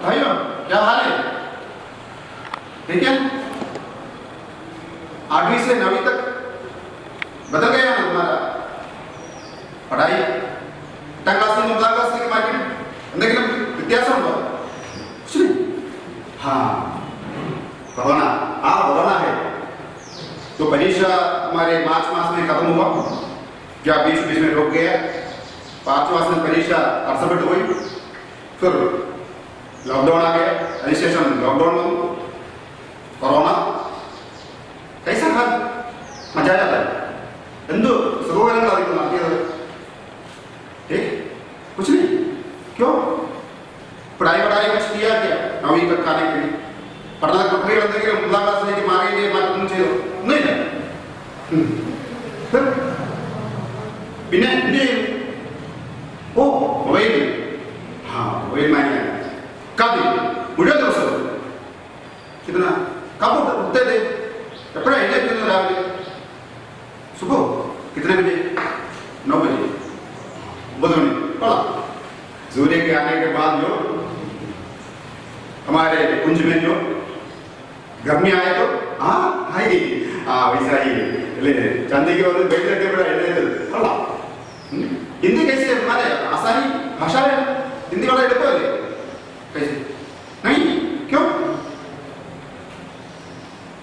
भाइयों क्या हाल है? ठीक है? 8वीं से 9वीं तक बदल गया है तुम्हारा पढ़ाई. 8ാം ക്ലാസ്സിൽ 9ാം ക്ലാസ്സിലേക്ക് മാറ്റി എന്തെങ്കിലും വ്യത്യാസമുണ്ടോ? ശരി. हाँ कोरोना कोरोना है तो परीक्षा हमारे मार्च मास में खत्म हुआ क्या बीच बीच में रुक गया. मार्च मास में परीक्षा अर्सपट हुई फिर लॉकडाउन आ गया. अधिशेषम लॉकडाउन में कोरोना कैसा हाल मजा आया था എന്തു സുഖകരങ്ങളായിരിക്കും നടത്തിയത്. कुछ नहीं क्यों पढ़ाई पढ़ाई कुछ किया क्या 9वीं तक आने के लिए പഠന പ്രക്രിയ എന്തെങ്കിലും 9ാം ക്ലാസ്സിലേക്ക് മാറുകയോ മാറ്റൊന്നും ചെയ്തോ? ഒന്നുമില്ല. പിന്നെ എന്ത് ചെയ്യും? ഓ മൊബൈൽ മൊബൈൽ മാനിയ കഥ മുഴുവൻ ദിവസവും कितना कब उठते थे? എപ്പോഴാണ് എഴുന്നേൽക്കുന്നത്? രാവിലെ सुबह कितने बजे? 9 बजे 9 बजे. सूर्य के आने के बाद जो हमारे कुंज में जो गर्मी आए तो वैसा ही चंदी के बाद बैठे बड़ा हिंदी कैसे हमारे आसानी भाषा है. हिंदी वाला एड़पो है कैसे नहीं क्यों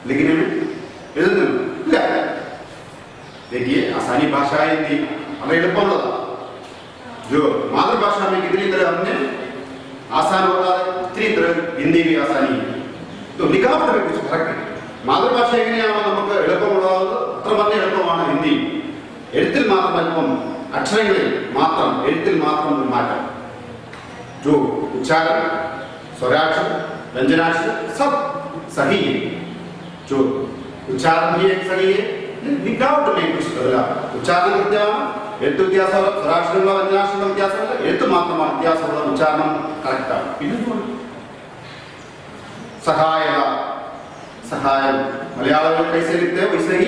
लेकिन देखिए आसानी भाषा है हिंदी हमें एड़पो जो मातृभाषा में कितनी तरह हमने आसान होता है उतनी तरह हिंदी भी आसानी है. तो लिखावट में कुछ फर्क है. मातृभाषा എങ്ങനെയാണോ നമുക്ക് എളുപ്പമുള്ളത് അത്ര തന്നെ എളുപ്പമാണ് ഹിന്ദി. എഴുത്തിൽ മാത്രം അല്പം അക്ഷരങ്ങളിൽ മാത്രം എഴുത്തിൽ മാത്രം ഒരു മാറ്റം. जो उच्चारण स्वराक्षर व्यंजनाक्षर सब सही है. जो उच्चारण भी एक सही है लिखावट में कुछ बदला. उच्चारण कृत्यമാണ് എഴുത്ത് വ്യത്യാസമുള്ള സ്വരാക്ഷരമുള്ള വ്യഞ്ജനാക്ഷരമുള്ള വ്യത്യാസമുള്ള എഴുത്ത് മാത്രമാണ് വ്യത്യാസമുള്ള ഉച്ചാരണം കറക്റ്റാണ്. പിന്നെ सहायक सहायम मलयालम में कैसे लिखते हैं वैसे ही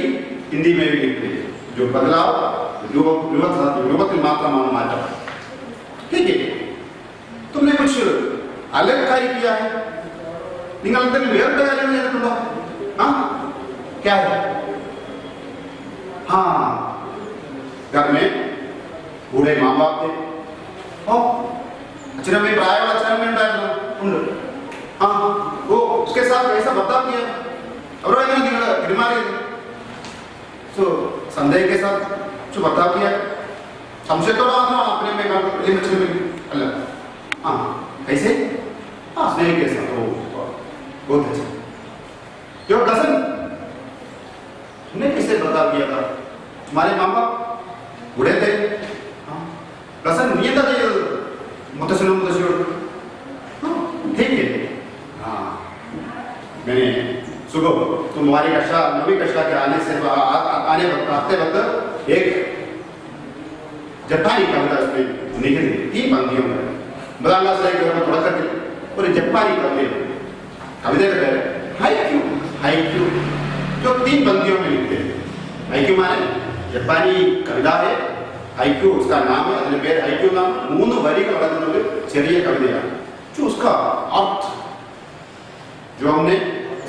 हिंदी में भी लिखते हैं. जो बदलाव रूपത്തിൽ മാത്രമാണ് മാറ്റം. ठीक है तुमने कुछ अलग कार्य किया है. നിങ്ങൾ എന്തെങ്കിലും വേറെ കാര്യങ്ങൾ ചെയ്തിട്ടുണ്ടോ? क्या है? हाँ घर में बूढ़े माँ बाप थे. അച്ഛനമ്മയും പ്രായമുള്ള അച്ഛനമ്മ ഉണ്ടായിരുന്നു. ഉണ്ട്. वो उसके साथ कैसा बर्ताव किया അവരോട് നിങ്ങൾ പെരുമാറിയത്? सो संदेह के साथ जो बर्ताव किया संशयത്തോടെ മാത്രമാണ് अपने में വലിയ മനുഷ്യനെ അല്ല. कैसे स्नेह के साथ. वो बहुत अच्छा. जो कजन तुमने कैसे बर्ताव किया था? तुम्हारे माँ बाप बूढ़े थे. कजन नहीं था मुतशनों मुतशियों. ठीक है. मैंने सुबह तुम्हारी कक्षा 9वीं कक्षा के आने वक्त आते वक्त एक ജപ്പാനി കവിത लिखी 3 पंक्तियों में 9ാം ക്ലാസ്സിലേക്ക് വരുമ്പോൾ തുടക്കത്തിൽ ഒരു ജപ്പാനി കവിതയുണ്ട്. കവിതയുടെ പേര് ഹൈക്യൂ. ഹൈക്യൂ जो 3 पंक्तियों में लिखते हैं. ഹൈക്യൂ माने ജപ്പാനി കവിത है. ഹൈക്യൂ उसका नाम है. അതിന്റെ പേര് ഹൈക്യൂ നാം 3 വരികൾ അടങ്ങുന്ന ഒരു ചെറിയ കവിതയാണ്. जो उसका अर्थ जो हमने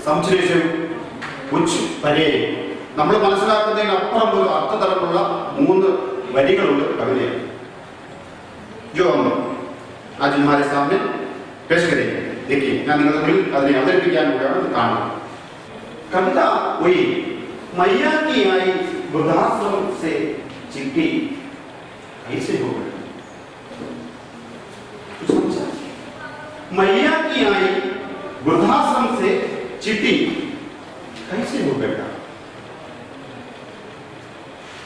समझने से कुछ परे നമ്മൾ മനസ്സിലാക്കുന്നതിന് അപ്പുറം ഒരു അർത്ഥതലമുള്ള 3 വരികളുള്ള കവിതയാണ്. जो हम आज हमारे सामने पेश करेंगे. देखिए ഞാൻ നിങ്ങളുടെ മുന്നിൽ അതിനെ അവതരിപ്പിക്കാൻ പോവുകയാണ്. കാണാം. कविता हुई मैया की आई वृद्धाश्रम से चिट्ठी ऐसे हो गई. मैया की आई वृद्धाश्रम से चिट्ठी कैसे हो गया?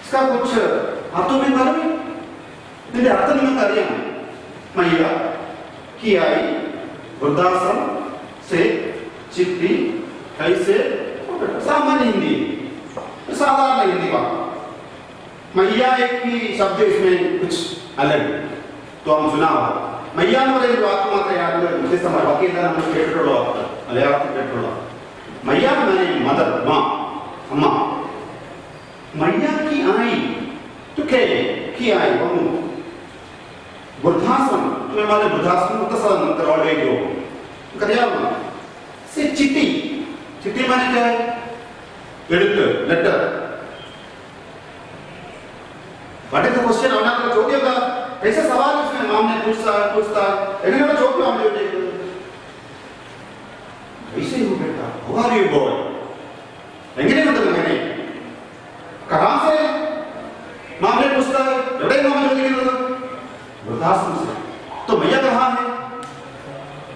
इसका कुछ अर्थों में मालूम है? ഇതിന്റെ അർത്ഥം നിങ്ങൾക്ക് അറിയാം. मैया की आई वृद्धाश्रम से चिट्ठी कैसे हो गया. सामान्य हिंदी साधारण हिंदी बात. मैया एक ही शब्द इसमें कुछ अलग तो हम सुना होगा. मैया എന്ന് പറയുന്ന വാക്ക് മാത്രമേ അതിൽ വ്യത്യസ്തമായ ബാക്കിയെല്ലാം നമ്മൾ കേട്ടിട്ടുള്ള വാക്ക് മലയാളത്തിൽ കേട്ടിട്ടുള്ള. मैया माने मदर माँ अम्मा. मैया की आई तो क्या की आई वृद्धाश्रम तुम्हें माने वृद्धाश्रम तसनंतर ऑलरेडी हो करियामा से चिट्ठी चिट्ठी माने क्या है edit letter what is the question आना तो ചോദ്യം का कैसे सवाल उसने माम ने पूछता एंगने ചോദ്യം हम जो देखो कैसे हो बेटा हाउ आर यू बॉय एंगने मतलब मैंने कहां से माम ने पूछता है एवडे माम जो देखो वृद्धाश्रम से तो भैया कहां है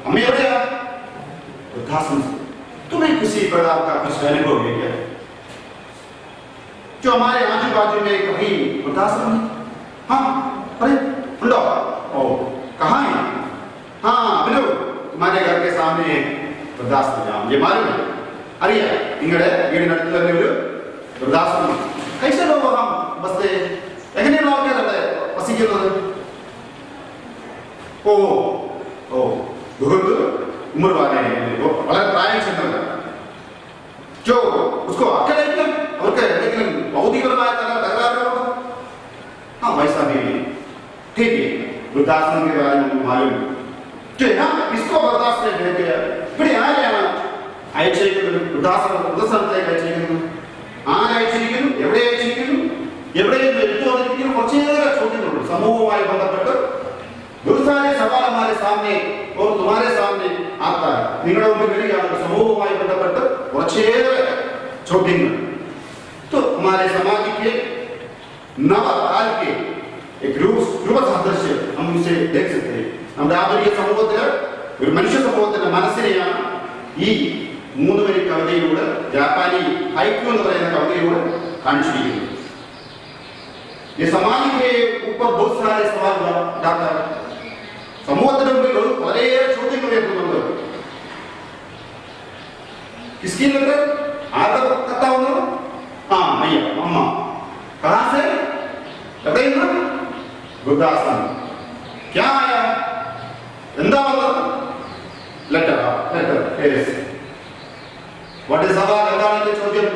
हमें एवडे वृद्धाश्रम से तुम्हें किसी प्रकार का कुछ अनुभव है क्या जो हमारे आजू बाजू में कहीं वृद्धाश्रम है हाँ अरे उंडो ओ कहाँ है हाँ अभिनव तुम्हारे घर के सामने एक वृद्धाश्रम ये मालूम है अरे നിങ്ങളുടെ വീടിനടുത്ത് തന്നെ ഒരു വൃദ്ധാശ്രമം कैसे लोग हम बसते എങ്ങനെയാണ് ആൾക്കാരവിടെ വസിക്കുന്നത് ओ ओ बहुत उम्र वाले हैं വളരെ പ്രായം ചെന്നവർ जो उसको अकेले लेकिन भौतिकपरമായ तकरारुകളുണ്ട് हाँ वैसा भी ठीक है वृद्धाश्रम के बारे में मालूम जो है इसको बर्दाश्त नहीं भेज गया फिर ആരെയാണ് അയച്ചിരിക്കുന്നത് വൃദ്ധാശ്രമത്തിലേക്ക് അയച്ചിരിക്കുന്നത് ആരയച്ചിരിക്കുന്നു എവിടെ അയച്ചിരിക്കുന്നു എവിടെയും എടുത്തു വന്നിരിക്കുന്നു കുറച്ചേറെ ചോദ്യങ്ങളുണ്ട് സമൂഹവുമായി ബന്ധപ്പെട്ട് बहुत सारे सवाल हमारे सामने और तुम्हारे सामने आता है നിങ്ങളുടെ മുമ്പിൽ വരികയാണ് സമൂഹവുമായി ബന്ധപ്പെട്ട് കുറച്ചേറെ ചോദ്യങ്ങൾ तो हमारे समाज के नव काल के एक रूप सादृश्य हम इसे देख सकते हैं നമ്മുടെ ആധുനിക സമൂഹത്തിലെ ഒരു മനുഷ്യ സമൂഹത്തിന്റെ മനസ്സിനെയാണ് ഈ മൂന്ന് വരി കവിതയിലൂടെ ജാപ്പാനി ഹൈക്കു എന്ന് പറയുന്ന കവിതയിലൂടെ കാണിച്ചിരിക്കുന്നത് ये समाज के ऊपर बहुत सारे सवाल उठाता है സമൂഹത്തിന് മുമ്പിൽ വളരെയേറെ ചോദ്യങ്ങൾ ഉയർത്തുന്നുണ്ട് किसकी लेकर आधा कथा होना हाँ भैया अम्मा कहाँ से बताइए वृद्धाश्रम क्या आया എന്താ വന്നത് ലെറ്റർ കേസ് व्हाट इज सवाल എന്താണ് ചോദ്യം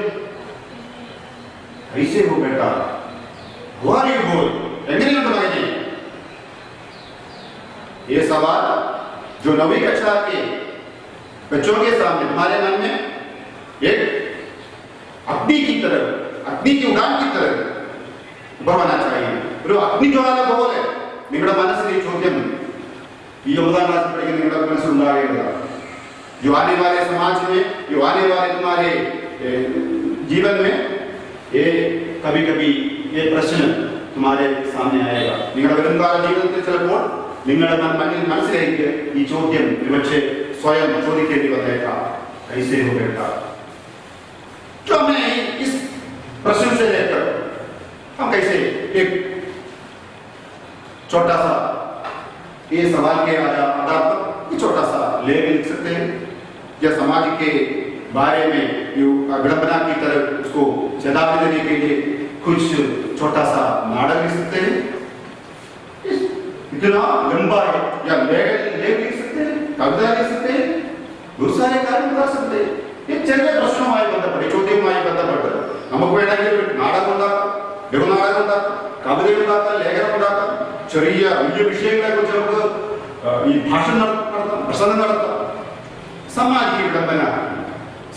कैसे हो बेटा हाउ आर यू बॉय എങ്ങനെയുണ്ട് മകനെ ये सवाल जो 9वीं कक्षा के बच्चों के सामने हमारे मन में एक अग्नि की तरह अग्नि की उड़ान की तरह बढ़ना चाहिए ഒരു അഗ്നി ജ്വാല പോലെ നിങ്ങളുടെ മനസ്സിൽ ഈ ചോദ്യം ഈ 9ാം ക്ലാസ്സിൽ പഠിക്കുന്ന നിങ്ങളുടെ മനസ്സിൽ ഉണ്ടാകേണ്ടതാണ് जो आने वाले समाज में जो आने वाले तुम्हारे जीवन में ये कभी कभी ये प्रश्न तुम्हारे सामने आएगा നിങ്ങളുടെ വരുംകാല ജീവിതത്തിൽ ചിലപ്പോൾ നിങ്ങളുടെ മനസ്സിലേക്ക് ഈ ചോദ്യം ഒരുപക്ഷെ സ്വയം ചോദിക്കേണ്ടി വന്നേക്കാം कैसे हो बेटा जो हमें इस प्रश्न से लेकर हम कैसे एक छोटा सा ये सवाल के आधार पर छोटा सा लेख लिख सकते हैं या समाज के बारे में विडंबना की तरह उसको चेतावनी देने के लिए कुछ छोटा सा नाटक लिख सकते हैं इतना लंबा है या लेख लिख सकते हैं कविता लिख सकते हैं बहुत सारे कार्य कर सकते हैं ये ചെറിയ പ്രശ്നവുമായി ബന്ധപ്പെട്ട് ചോദ്യവുമായി ബന്ധപ്പെട്ട് നമുക്ക് വേണമെങ്കിൽ നാടകം ഉണ്ടാക്കാം ലഘുനാടകം ഉണ്ടാക്കാം കവിത ഉണ്ടാക്കാം ലേഖനം ഉണ്ടാക്കാം ചെറിയ വലിയ വിഷയങ്ങളെ കുറിച്ച് നമുക്ക് ഈ ഭാഷണം നടത്താം പ്രസംഗം നടത്താം സാമാജിക വിടംബന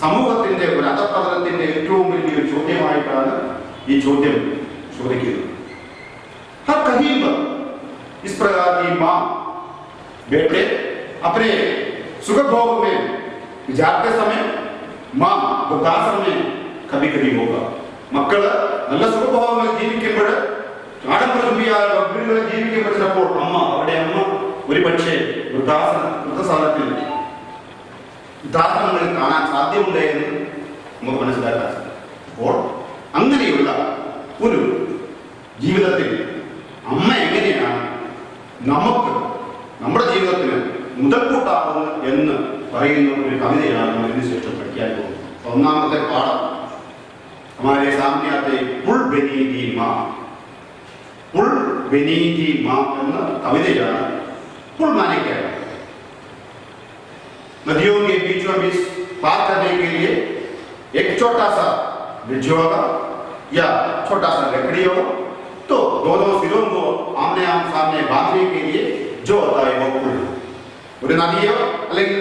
സമൂഹത്തിന്റെ ഒരു അധപതനത്തിന്റെ ഏറ്റവും വലിയൊരു ചോദ്യമായിട്ടാണ് ഈ ചോദ്യം ചോദിക്കുന്നത് हर कहीं पर इस प्रकार की मां बेटे अपने सुख भोग में जाते समय मां वृद्धाश्रम में कभी कभी होगा മക്കള് നല്ല സുഖഭോഗങ്ങൾ ജീവിക്കുമ്പോൾ വീടുകളിൽ ജീവിക്കുമ്പോൾ ചിലപ്പോൾ അമ്മ ഒരു പക്ഷേ വൃദ്ധാശ്രമത്തിൽ വൃദ്ധാശ്രമങ്ങളിൽ കാണാൻ സാധ്യമുണ്ട് എന്ന് നമുക്ക് മനസ്സിലാക്കാൻ സാധിക്കും അപ്പോൾ അങ്ങനെയുള്ള ഒരു ജീവിതത്തിൽ അമ്മ എങ്ങനെയാണ് നമുക്ക് നമ്മുടെ ജീവിതത്തിന് മുതൽക്കൂട്ടാകുന്നത് എന്ന് പറയുന്ന ഒരു കവിതയാണ് നമ്മൾ ഇതിന് ശേഷം പഠിക്കാൻ പോകുന്നത് ഒന്നാമത്തെ പാഠം हमारे सामने आते पुल बनी दी माँ എന്ന കവിതയാണ് पुल माने क्या है नदियों के बीचों बीच पार करने के लिए एक छोटा सा ब्रिज होगा या छोटा सा लकड़ी होगा तो दोनों सिरों को आमने सामने बांधने के लिए जो होता है वो पुल ഒരു നദിയോ അല്ലെങ്കിൽ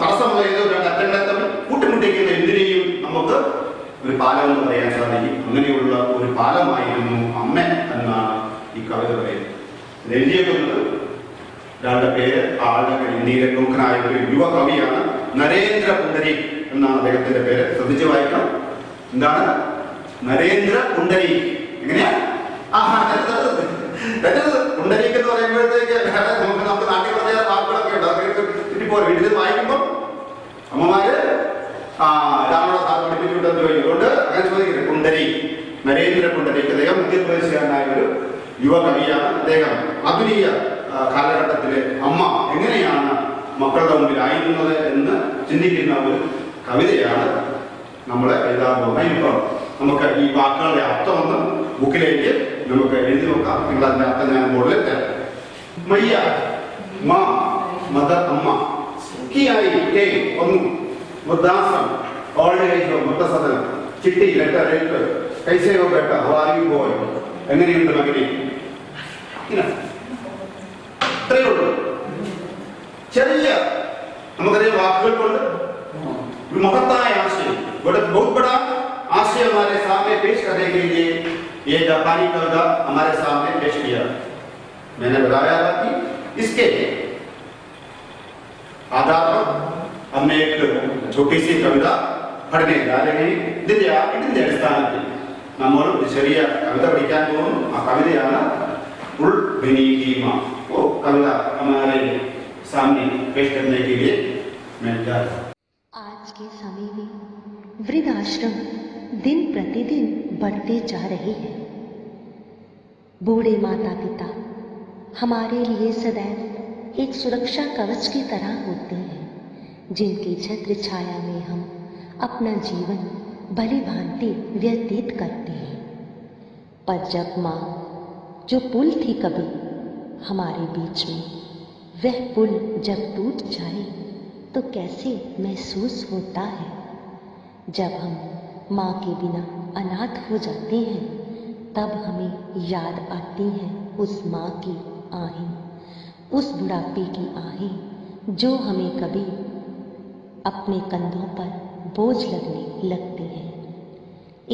തടസ്സമുള്ള ഏതോ രണ്ട് അറ്റങ്ങളെ തമ്മിൽ കൂട്ടിമുട്ടിക്കുന്ന എന്തിനേയും നമുക്ക് ഒരു പാലം എന്ന് പറയാൻ സാധിക്കും. അങ്ങനെയുള്ള ഒരു പാലമായിരുന്നു അമ്മ എന്നാണ് ഈ കവിത പറയുന്നത്. എഴുതിയേക്കുന്നത് ഒരാളുടെ പേര്, ആളുടെ ഇന്ത്യയിലെ പ്രമുഖനായ ഒരു യുവ കവിയാണ്, നരേന്ദ്ര പുണ്ടരീക് എന്നാണ് അദ്ദേഹത്തിന്റെ പേര്. ശ്രദ്ധിച്ച് വായിക്കണം. എന്താണ് നരേന്ദ്ര പുണ്ടരീക്? എങ്ങനെയാ? പുണ്ടരീക് എന്ന് പറയുമ്പോഴത്തേക്ക് നമുക്ക് നാട്ടിൽ പറഞ്ഞ വാക്കുകളൊക്കെ ഉണ്ട്, അതൊക്കെ ചുറ്റിപ്പോ വീട്ടിൽ വായിക്കുമ്പോൾ അമ്മമാര് രാമയുടെ സാർ പഠിപ്പിച്ചിട്ടുണ്ടെന്ന് ചോദിക്കുന്നുണ്ട്. അങ്ങനെ ചോദിക്കുന്നത് പുണ്ടരീക്, നരേന്ദ്ര പുണ്ടരീക്. അദ്ദേഹം മധ്യപ്രദേശുകാരനായ ഒരു യുവ കവിയാണ്. അദ്ദേഹം ആധുനിക കാലഘട്ടത്തിലെ അമ്മ എങ്ങനെയാണ് മക്കളുടെ മുമ്പിലായിരുന്നത് എന്ന് ചിന്തിക്കുന്ന ഒരു കവിതയാണ് നമ്മൾ എഴുതാൻ പോകുന്നത്. ഇപ്പം നമുക്ക് ഈ വാക്കുകളുടെ അർത്ഥമൊന്ന് ബുക്കിലേക്ക് നമുക്ക് എഴുതി നോക്കാം. നിങ്ങൾ അതിന്റെ അർത്ഥം ഞാൻ ബോർഡിൽ തരാം. മയ്യ, മാ, മദർ, അമ്മ, കിയായി, കെ, ഒന്നു, മുദ്ദാസം, ഓൾഡ് ഏജ്, മുത്തസദനം, ചിട്ടി, ലെറ്റർ, എഴുത്ത്, കൈസേവോ ബേട്ട, ഹവാരി ബോയ്, എങ്ങനെയുണ്ട് മകനെ? ഇത്രയേ ഉള്ളൂ. ചെറിയ നമുക്കറിയാം വാക്കുകൾ കൊണ്ട് ഒരു महत्ताय आशय, बहुत बड़ा आशय हमारे सामने पेश करने के लिए ये जापानी कविता हमारे सामने पेश किया। मैंने बताया था कि इसके आधार पर हम एक छोटी सी कविता पढ़ने जा रहे हैं. ഇതിന്റെ അടിസ്ഥാനത്തിൽ നമ്മൾ ഒരു ചെറിയ കവിത പഠിക്കാൻ പോകുന്നു. ആ കവിതയാണ് ഉൾബനീതിമ. वो कविता हमारे सामने पेश करने के लिए मैं जा रहा हूँ. आज के समय में वृद्ध आश्रम दिन प्रतिदिन बढ़ते जा रहे हैं. बूढ़े माता पिता हमारे लिए सदैव एक सुरक्षा कवच की तरह होते हैं, जिनकी छत्र छाया में हम अपना जीवन भली भांति व्यतीत करते हैं. पर जब माँ, जो पुल थी कभी हमारे बीच में, वह पुल जब टूट जाए तो कैसे महसूस होता है. जब हम माँ के बिना अनाथ हो जाते हैं, तब हमें याद आती हैं उस माँ की आहें, उस बुढ़ापे की आहें जो हमें कभी अपने कंधों पर बोझ लगने लगती है.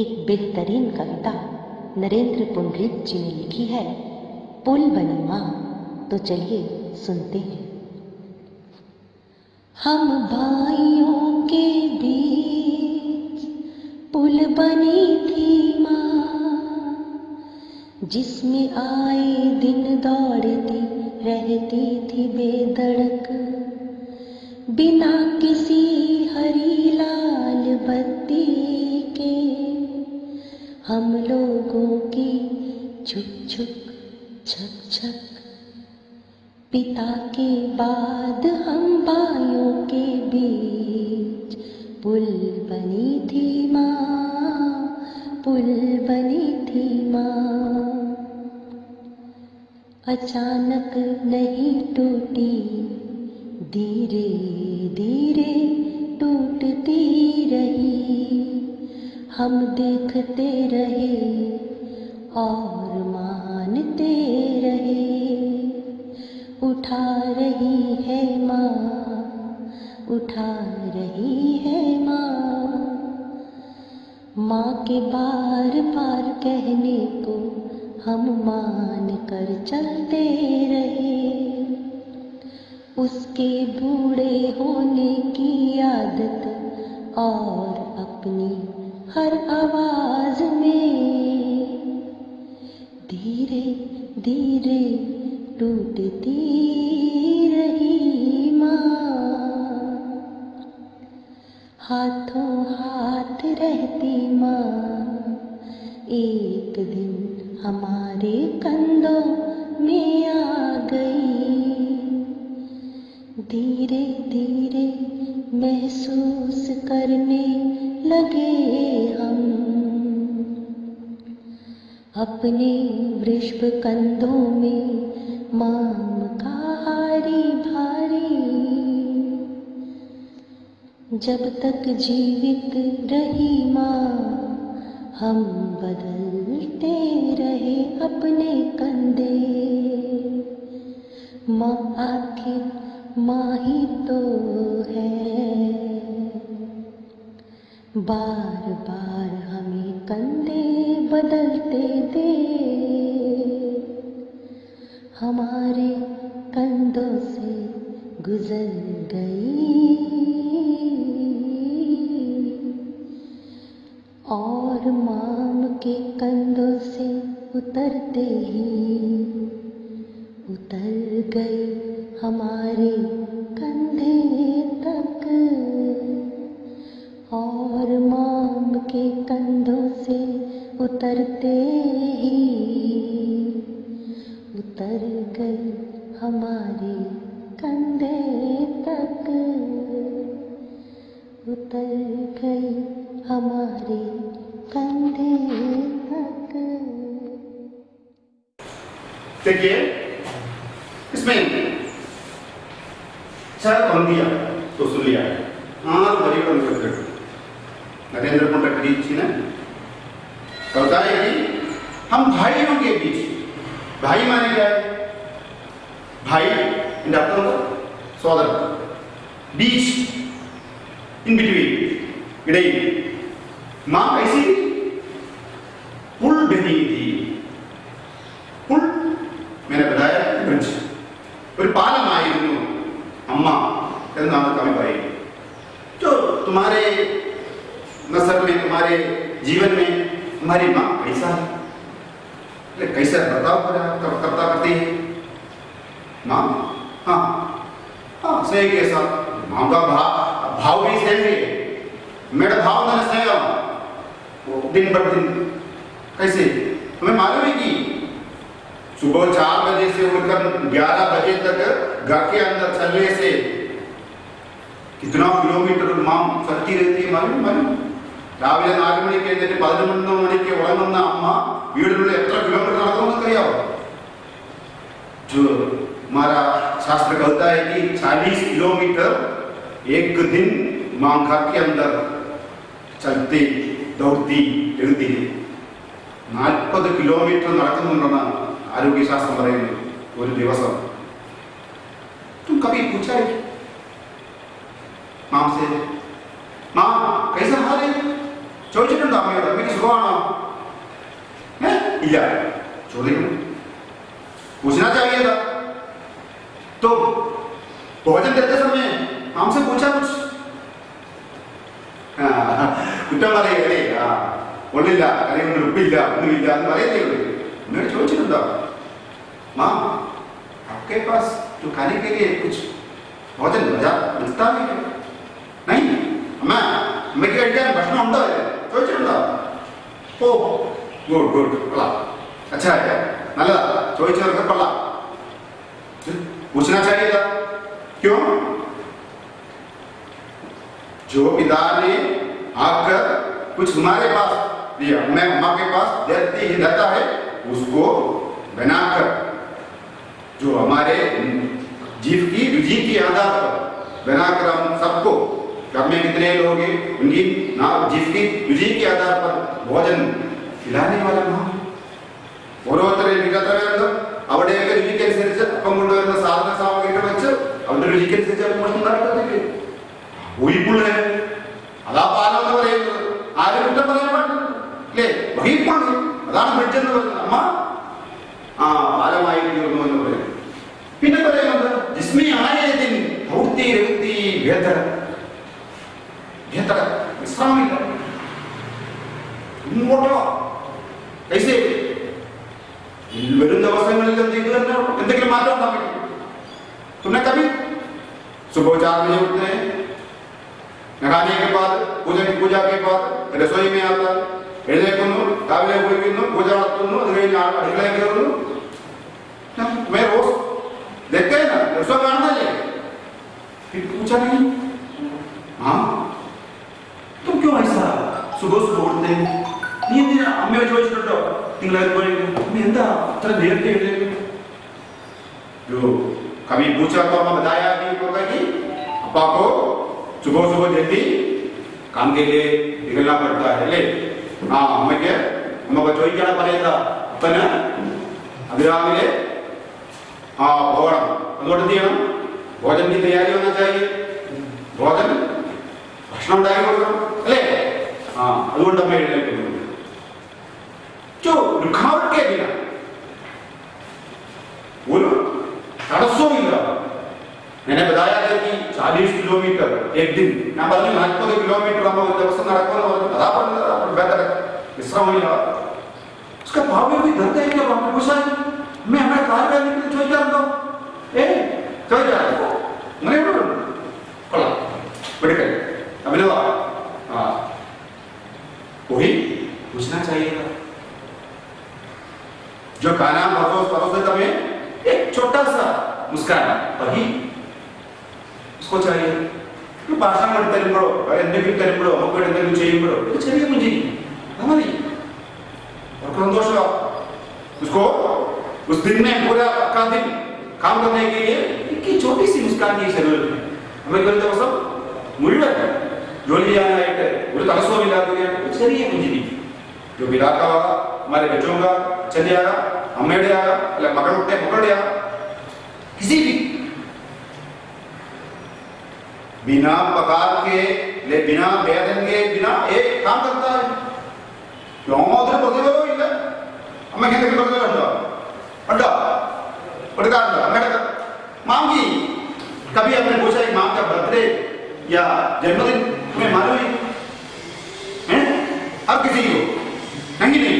एक बेहतरीन कविता नरेंद्र पुंडरीक जी ने लिखी है, पुल बनी माँ. तो चलिए सुनते हैं. हम भाइयों के बीच पुल बनी थी माँ, जिसमें आए दिन दौड़ती रहती थी बेधड़क, बिना किसी हरी लाल बत्ती के हम लोगों की छुक छुक छक छक. पिता के बाद हम भाइयों के बीच पुल बनी थी माँ, पुल बनी थी माँ. अचानक नहीं टूटी, धीरे धीरे टूटती रही. हम देखते रहे और मानते रहे. उठा रही है माँ, उठा रही है माँ. माँ के बार बार कहने को हम मान कर चलते रहे. उसके बूढ़े होने की आदत और अपनी हर आवाज में धीरे धीरे टूटती रही माँ. हाथों हाथ रहती माँ, एक दिन हमारे कंधों में आ गई. धीरे धीरे महसूस करने लगे हम अपने वृषभ कंधों में माम का हारी भारी. जब तक जीवित रही माँ, हम बदलते रहे अपने कंधे. माँ आखिर माँ ही तो है। बार बार हमें कंधे बदलते दे, हमारे कंधों से गुजर गई और माम के कंधों से उतरते ही उतर गई हमारे कंधे तक, और माम के कंधों से उतरते ही उतर गई हमारे कंधे तक, उतर गई हमारे कंधे तक। देखिए इसमें 4 पंक्तियां तो सुन लिया है, 6 वरियों में नरेंद्र कुंडकड़ी जी ने कविता है कि हम भाइयों के बीच, भाई माने क्या है? भाई इन सोदर, बीच इन बिटवीन, इടയിൽ मां कैसी थी? पुल बनी थी। पुल मैंने बताया ब्रिज, ഒരു പാലമായിരുന്നു അമ്മ എന്നാണ് കവി പറയുന്നത്। जो तुम्हारे नसर में, तुम्हारे जीवन में तुम्हारी माँ कैसा है, कैसा बर्ताव करता करती है माँ? हाँ हाँ, स्नेह के साथ माँ का भाव भी स्नेह है। मेरा भाव मैंने स्नेह वो दिन पर दिन कैसे तुम्हें मालूम है कि सुबह 4 बजे से उठकर 11 बजे तक घर के अंदर चलने से कितना किलोमीटर मां चलती रहती है मालूम? രാവിലെ 4 മണിക്ക് എഴുന്നേറ്റ് 11 മണിക്ക് ഉറങ്ങുന്ന അമ്മ വീടിനുള്ളിൽ എത്ര കിലോമീറ്റർ നടക്കുമെന്ന് അറിയാവോ? जो हमारा शास्त्र कहता है कि 40 किलोमीटर एक दिन मां घर के अंदर चलती दौड़ती रहती है। 40 किलोमीटर നടക്കുന്നുണ്ടെന്നാണ് ആരോഗ്യശാസ്ത്രം പറയുന്നത് ഒരു ദിവസം। तुम कभी पूछा है मां से, मां कैसा हाल है? ചോദിച്ചിട്ടുണ്ടോ അമ്മയോട്? അമ്മയ്ക്ക് സുഖമാണോ? ഇല്ല, ചോദിക്കണം, पूछना चाहिए था। तो भोजन देते समय हमसे पूछा कुछ? കുറ്റം പറയുകയല്ലേ? ഒന്നില്ല, കറിയൊന്നും ഉപ്പില്ല, ഒന്നുമില്ല എന്ന് പറയുന്നേ ഉള്ളൂ। എന്നോട് ചോദിച്ചിട്ടുണ്ടോ मां आपके पास जो खाने के लिए कुछ भोजन मिलता है क्या? नहीं अम्मा, അമ്മയ്ക്ക് കഴിക്കാൻ ഭക്ഷണം ഉണ്ടോ? ചോദിച്ചിട്ടുണ്ടോ? ഓ ഗുഡ് ഗുഡ്, കൊള്ളാം, अच्छा है, നല്ലതാ, ചോദിച്ചവർക്ക് കൊള്ളാം। पूछना चाहिए था, क्यों? जो पिता ने आकर कुछ हमारे पास दिया, मैं अम्मा के पास देती ही रहता है, उसको बनाकर जो हमारे जीव की रुचि के आधार पर बनाकर हम सबको, घर में कितने लोग हैं उनकी जीव की रुचि के आधार पर भोजन खिलाने वाला मां। ഓരോരുത്തരെയും വികത്തവരുണ്ട്, അവിടെയൊക്കെ രുചിക്കനുസരിച്ച് അപ്പം കൊണ്ടുവരുന്ന സാധന സാമഗ്രികൾ വെച്ച് അവരുടെ രുചിക്കനുസരിച്ച് ഭക്ഷണം നടക്കത്തില്ലേ? ഒഴിപ്പുള്ളേ, അതാ പാലം എന്ന് പറയുന്നത്. ആരും കുറ്റം പറയാൻ പാടില്ല, അല്ലേ? വഹിപ്പുള്ളു, അതാണ് ബ്രിഡ്ജ് എന്ന് പറയുന്നത്. അമ്മ പാലമായി തീർന്നു എന്ന് പറയുന്നത്. പിന്നെ പറയുന്നത് ജിസ്മി ആയതിൻ ഭൗതി രവതി ഭേദര, ഭേദര വിശ്രാമില്ല, ഇങ്ങോട്ടോ കൈസേ വരും ദിവസങ്ങളിൽ എന്തെങ്കിലും മാറ്റം ഉണ്ടാവില്ല। तुमने कभी सुबह 4 बजे उठते हैं, नहाने के बाद पूजा के बाद रसोई में आता है, എഴുന്നേൽക്കുന്നു, രാവിലെ കുളിക്കുന്നു, പൂജ നടത്തുന്നു, അത് കഴിഞ്ഞ് അടുക്കളയിൽ കയറുന്നു। मैं रोज देखते हैं ना, रसोई കാണുന്നല്ലേ? फिर पूछा नहीं, हाँ तुम क्यों ऐसा सुबह सुबह उठते हैं? നീ എന്തിനാ അമ്മയെ ചോദിച്ചിട്ടുണ്ടോ നിങ്ങൾ എന്താ അത്ര നേരത്തെ എഴുന്നേൽക്കുന്നത്? जो कभी पूछा तो हमें बताया कि अप्पा को सुबह सुबह जल्दी काम के लिए निकलना पड़ता है, ले അമ്മയ്ക്ക് അമ്മ ചോദിക്കാണ് പറയുന്നത്, അപ്പന് അതിരാവിലെ പോകണം, അതുകൊണ്ട് എന്ത് ചെയ്യണം? भोजन की तैयारी होना चाहिए. भोजन ഭക്ഷണം ഉണ്ടാക്കി കൊടുക്കണം അല്ലേ? ആ അതുകൊണ്ട് അമ്മ എഴുന്നേൽക്കുന്നു. जो रुकावट के बिना ഒരു തടസ്സവും ഇല്ല. मैंने बताया था कि 40 किलोमीटर एक दिन ഞാൻ പറഞ്ഞു 40 കിലോമീറ്റർ നമ്മൾ ഒരു ദിവസം നടക്കുമെന്ന് പറഞ്ഞു. അതാ പറഞ്ഞത് ബെറ്റർ വിശ്രമമില്ല. उसका भाव भी दर्द है क्या बाप पूछा मैं हमारे कार में निकल ചോദിക്കാറുണ്ടോ? ചോദിക്കാറുണ്ടോ? അങ്ങനെ ഉണ്ടോ? കൊള്ളാം बिल्कुल अभिनव हाँ वही पूछना चाहिए था. जो खाना परोसते समय एक छोटा सा मुस्कान वही उसको चाहिए. ഭാഷ തരുമ്പോഴോ എന്തെങ്കിലും തരുമ്പോഴോ നമുക്ക് എന്തെങ്കിലും ചെയ്യുമ്പോഴോ ഒരു ചെറിയ പുഞ്ചിരി മതി. സന്തോഷമാണ്. उसको उस दिन में पूरा का दिन काम करने के लिए एक छोटी सी मुस्कान की जरूरत है. हमें ഒരു ദിവസം മുഴുവൻ ജോലി ചെയ്യാനായിട്ട് ഒരു തടസ്സവും ഇല്ലാത്തതിനാൽ ഒരു ചെറിയ പുഞ്ചിരി. जो पिता होगा हमारे बच्चों का चले आएगा अम्मेड़े आएगा अल्लाह मगड़े आएगा किसी भी बिना पकार के ले बिना बेदन के बिना एक काम करता है. യാതൊരു പ്രതിഫലവും ഇല്ല. അമ്മയ്ക്ക് എന്തെങ്കിലും പ്രതിഫലം ഉണ്ടോ? ഉണ്ടോ? കൊടുക്കാറുണ്ടോ? അമ്മയുടെ മാം की कभी आपने पूछा कि माँ का बर्थडे या जन्मदिन तुम्हें मालूम है? अब किसी को नहीं.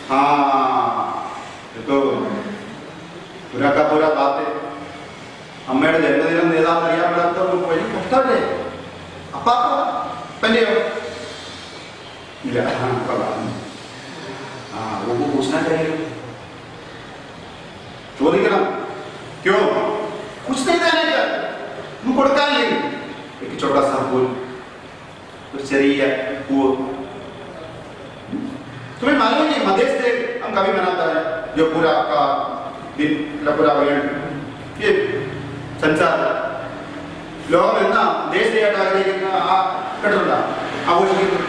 हाँ तो पूरा का पूरा बात है. അമ്മയുടെ ജന്മദിനം ഏതാണെന്ന് അറിയാൻ പറ്റാത്തവർക്ക് വഴി കഷ്ടമല്ലേ? അപ്പാ തന്നെയോ? ഇല്ല. वो पूछना चाहिए. ചോദിക്കണം. क्यों कुछ नहीं देने का हम കൊടുക്കാൻ एक छोटा सा फूल ഒരു ചെറിയ പൂവ്. तुम्हें मालूम है मदर्स डे हम कभी मनाता है जो पूरा का दिन पूरा वर्ल्ड ये संसार ലോകം എന്ന ദേശീയമായിട്ട് ആഗ്രഹിക്കുന്ന ആ കേട്ടിട്ടുണ്ടോ? ആഘോഷിക്കുന്നു.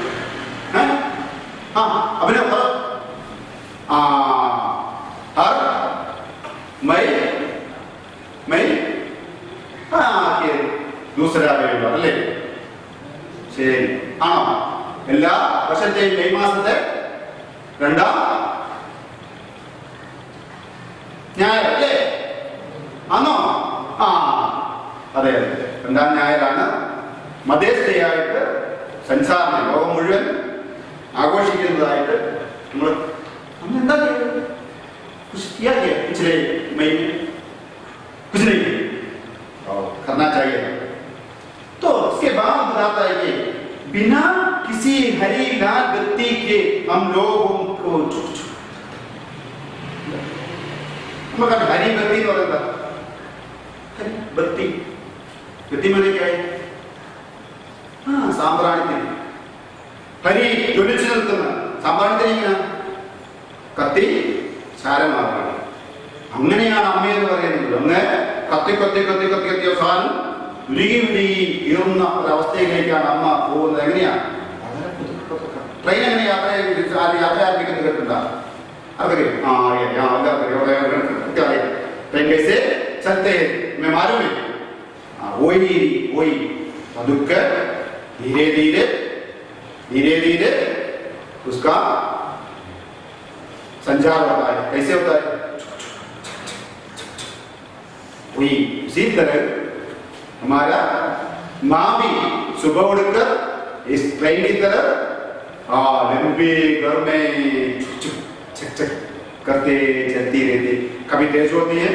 हाँ अभिनव करो. हर मई हाँ दूसरा अല്ലേ? ശരി ആണോ? എല്ലാ വർഷത്തെയും മെയ് മാസത്തെ രണ്ടാം ഞായർ അല്ലേ? ആണോ? ആ അതെ അതെ രണ്ടാം ഞായറാണ് മദേഴ്സ് ഡേ ആയിട്ട് സംസാരം ലോകം മുഴുവൻ ആഘോഷിക്കുന്നതായിട്ട് നമ്മൾ എന്താ ചെയ്യുന്നത്? पिछले मई में कुछ नहीं करना चाहिए. तो उसके बाद बताता है कि बिना किसी हरी लाल बत्ती के हम लोगों को मतलब हरी बत्ती तो रहता बत्ती बत्ती मैंने क्या है? हाँ സാമ്പ്രാണി ഹരി ജ്വലിച്ചു നിൽക്കുന്ന സാമ്പ്രാണി കത്തി ചാരമാറാണ്. അങ്ങനെയാണ് അമ്മയെന്ന് പറയുന്നത്. ഒന്ന് കത്തി കത്തി കത്തി കത്തി കത്തി അവസാനം ഉരുകി കീറുന്ന ഒരവസ്ഥയിലേക്കാണ് അമ്മ പോകുന്നത്. എങ്ങനെയാണ്? ട്രെയിൻ എങ്ങനെ യാത്ര ആരംഭിക്കുന്നത് കേട്ടിട്ടുണ്ടോ? അറിയാം. ആ അറിയാം. എല്ലാവർക്കും ट्रेन कैसे चलते हैं मैं मालूम है. वही पदुक्कर धीरे धीरे उसका संचार होता है. कैसे होता है? वही उसी तरह हमारा माँ भी सुबह उठकर इस ट्रेन की तरह लंबे घर में चक चक करते चलती रहती. कभी तेज होती है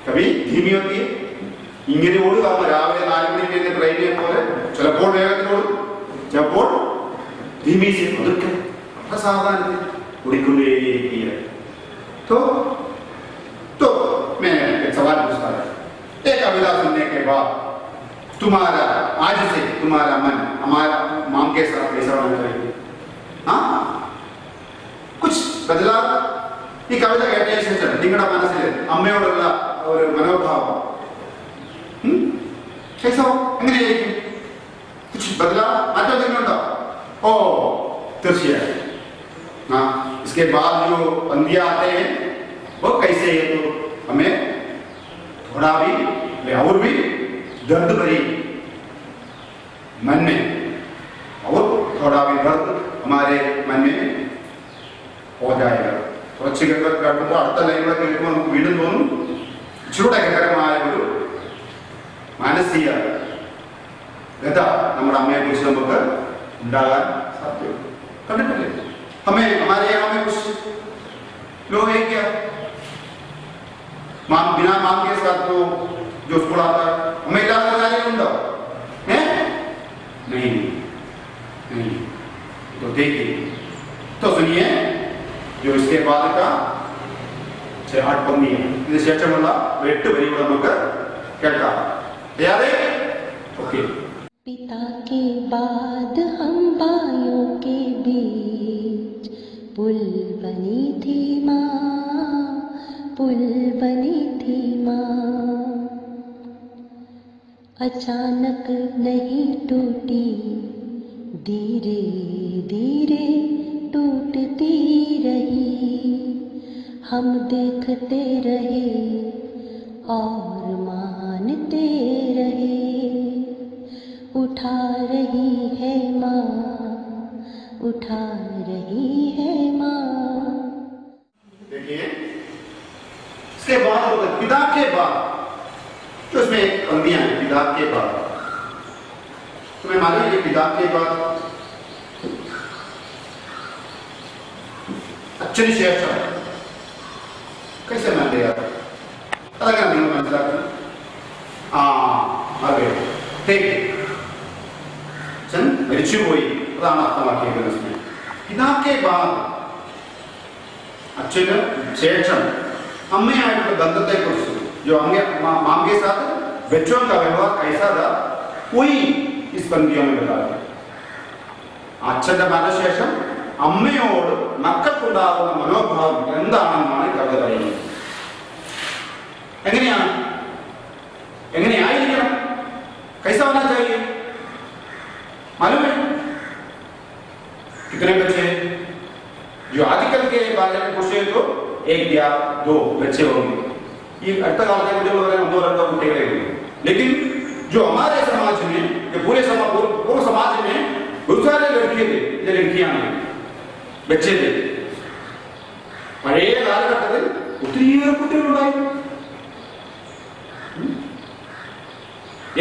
कभी धीमी होती है. ഇങ്ങനെ ഓടുക രാവിലെ 4 മണിക്ക് ട്രെയിനിനെ പോലെ ചിലപ്പോൾ വേഗത്തിലോടും ചിലപ്പോൾ धीमी से सावधानी उड़ीकुंडे. तो मैं एक सवाल पूछता हूँ. एक कविता सुनने के बाद तुम्हारा आज से तुम्हारा मन हमारा माम के साथ कैसा होना चाहिए? हाँ कुछ बदला. ഈ കവിത കേട്ടതിന് ശേഷം നിങ്ങളുടെ മനസ്സിൽ അമ്മയോടുള്ള ഒരു മനോഭാവം എങ്ങനെയായിരിക്കും? बदला माറ്റം എന്തെങ്കിലുണ്ടോ? ओ तीर्चयाई. हाँ इसके बाद जो बंदियां आते हैं वो कैसे है तो हमें थोड़ा भी और भी दर्द भरी मन में और थोड़ा भी दर्द हमारे मन में हो जाएगा. കുറച്ച് കേൾക്കുമ്പോൾ അടുത്ത ലൈനുകൾ കേൾക്കുമ്പോൾ നമുക്ക് വീണ്ടും തോന്നും ചൂടകരമായ ഒരു മാനസിക വ്യത നമ്മുടെ അമ്മയെ കുറിച്ച് നമുക്ക് ഉണ്ടാകാൻ സാധ്യതയുണ്ട്. കണ്ടിട്ടില്ലേ? हमें हमारे यहाँ में कुछ लोग हैं क्या बिना मां के साथ तो जो स्कूल आता है हमें इलाज कराने उनका है नहीं नहीं. तो देखिए तो सुनिए जो इसके बाद का 8 पंक्ति है. ഇതിന് ശേഷമുള്ള 8 വരികൾ നമുക്ക് കേൾക്കാം. തയ്യാറേ? ഓക്കേ. पिता के बाद हम भाइयों के बीच पुल बनी थी माँ, पुल बनी थी माँ. अचानक नहीं टूटी, धीरे धीरे टूटती रही. हम देखते रहे और मानते रहे. उठा रही है माँ, उठा रही है माँ. देखिए इसके बाद पिता के बाद तो इसमें पंक्तियां हैं. पिता के बाद तुम्हें मालूम है पिता के बाद അച്ഛന് ശേഷം कैसे मान लिया അതൊക്കെ നിങ്ങൾ മനസ്സിലാക്കണം. അതെ അച്ഛൻ മരിച്ചുപോയി അതാണ് അർത്ഥമാക്കിയിരിക്കുന്നത്. പിതാക്കെ ബാദ് അച്ഛന് ശേഷം അമ്മയായിട്ടുള്ള ബന്ധത്തെക്കുറിച്ച് जो मां के साथ बच्चों का व्यवहार कैसा था वही इस पंक्तियों में बता दिया. അച്ഛന്റെ മരണശേഷം അമ്മയോട് മക്കൾക്കുണ്ടാകുന്ന മനോഭാവം എന്താണെന്നാണ് കവിത പറയുന്നത്. എങ്ങനെയായിരിക്കണം? कैसा होना चाहिए मालूम है? कितने बच्चे जो आजकल के बारे में पूछे तो 1 या 2 बच्चे होंगे. ये അടുത്ത കാലത്തെ കുട്ടികൾ 1-2 കുട്ടികളെ ഉള്ളൂ. लेकिन जो हमारे समाज में पूरे समाज में बहुत सारे लड़के थे लड़कियां बच्चे थे. പഴയ കാലഘട്ടത്തിൽ ഒത്തിരിയേറെ കുട്ടികളുണ്ടായിരുന്നു.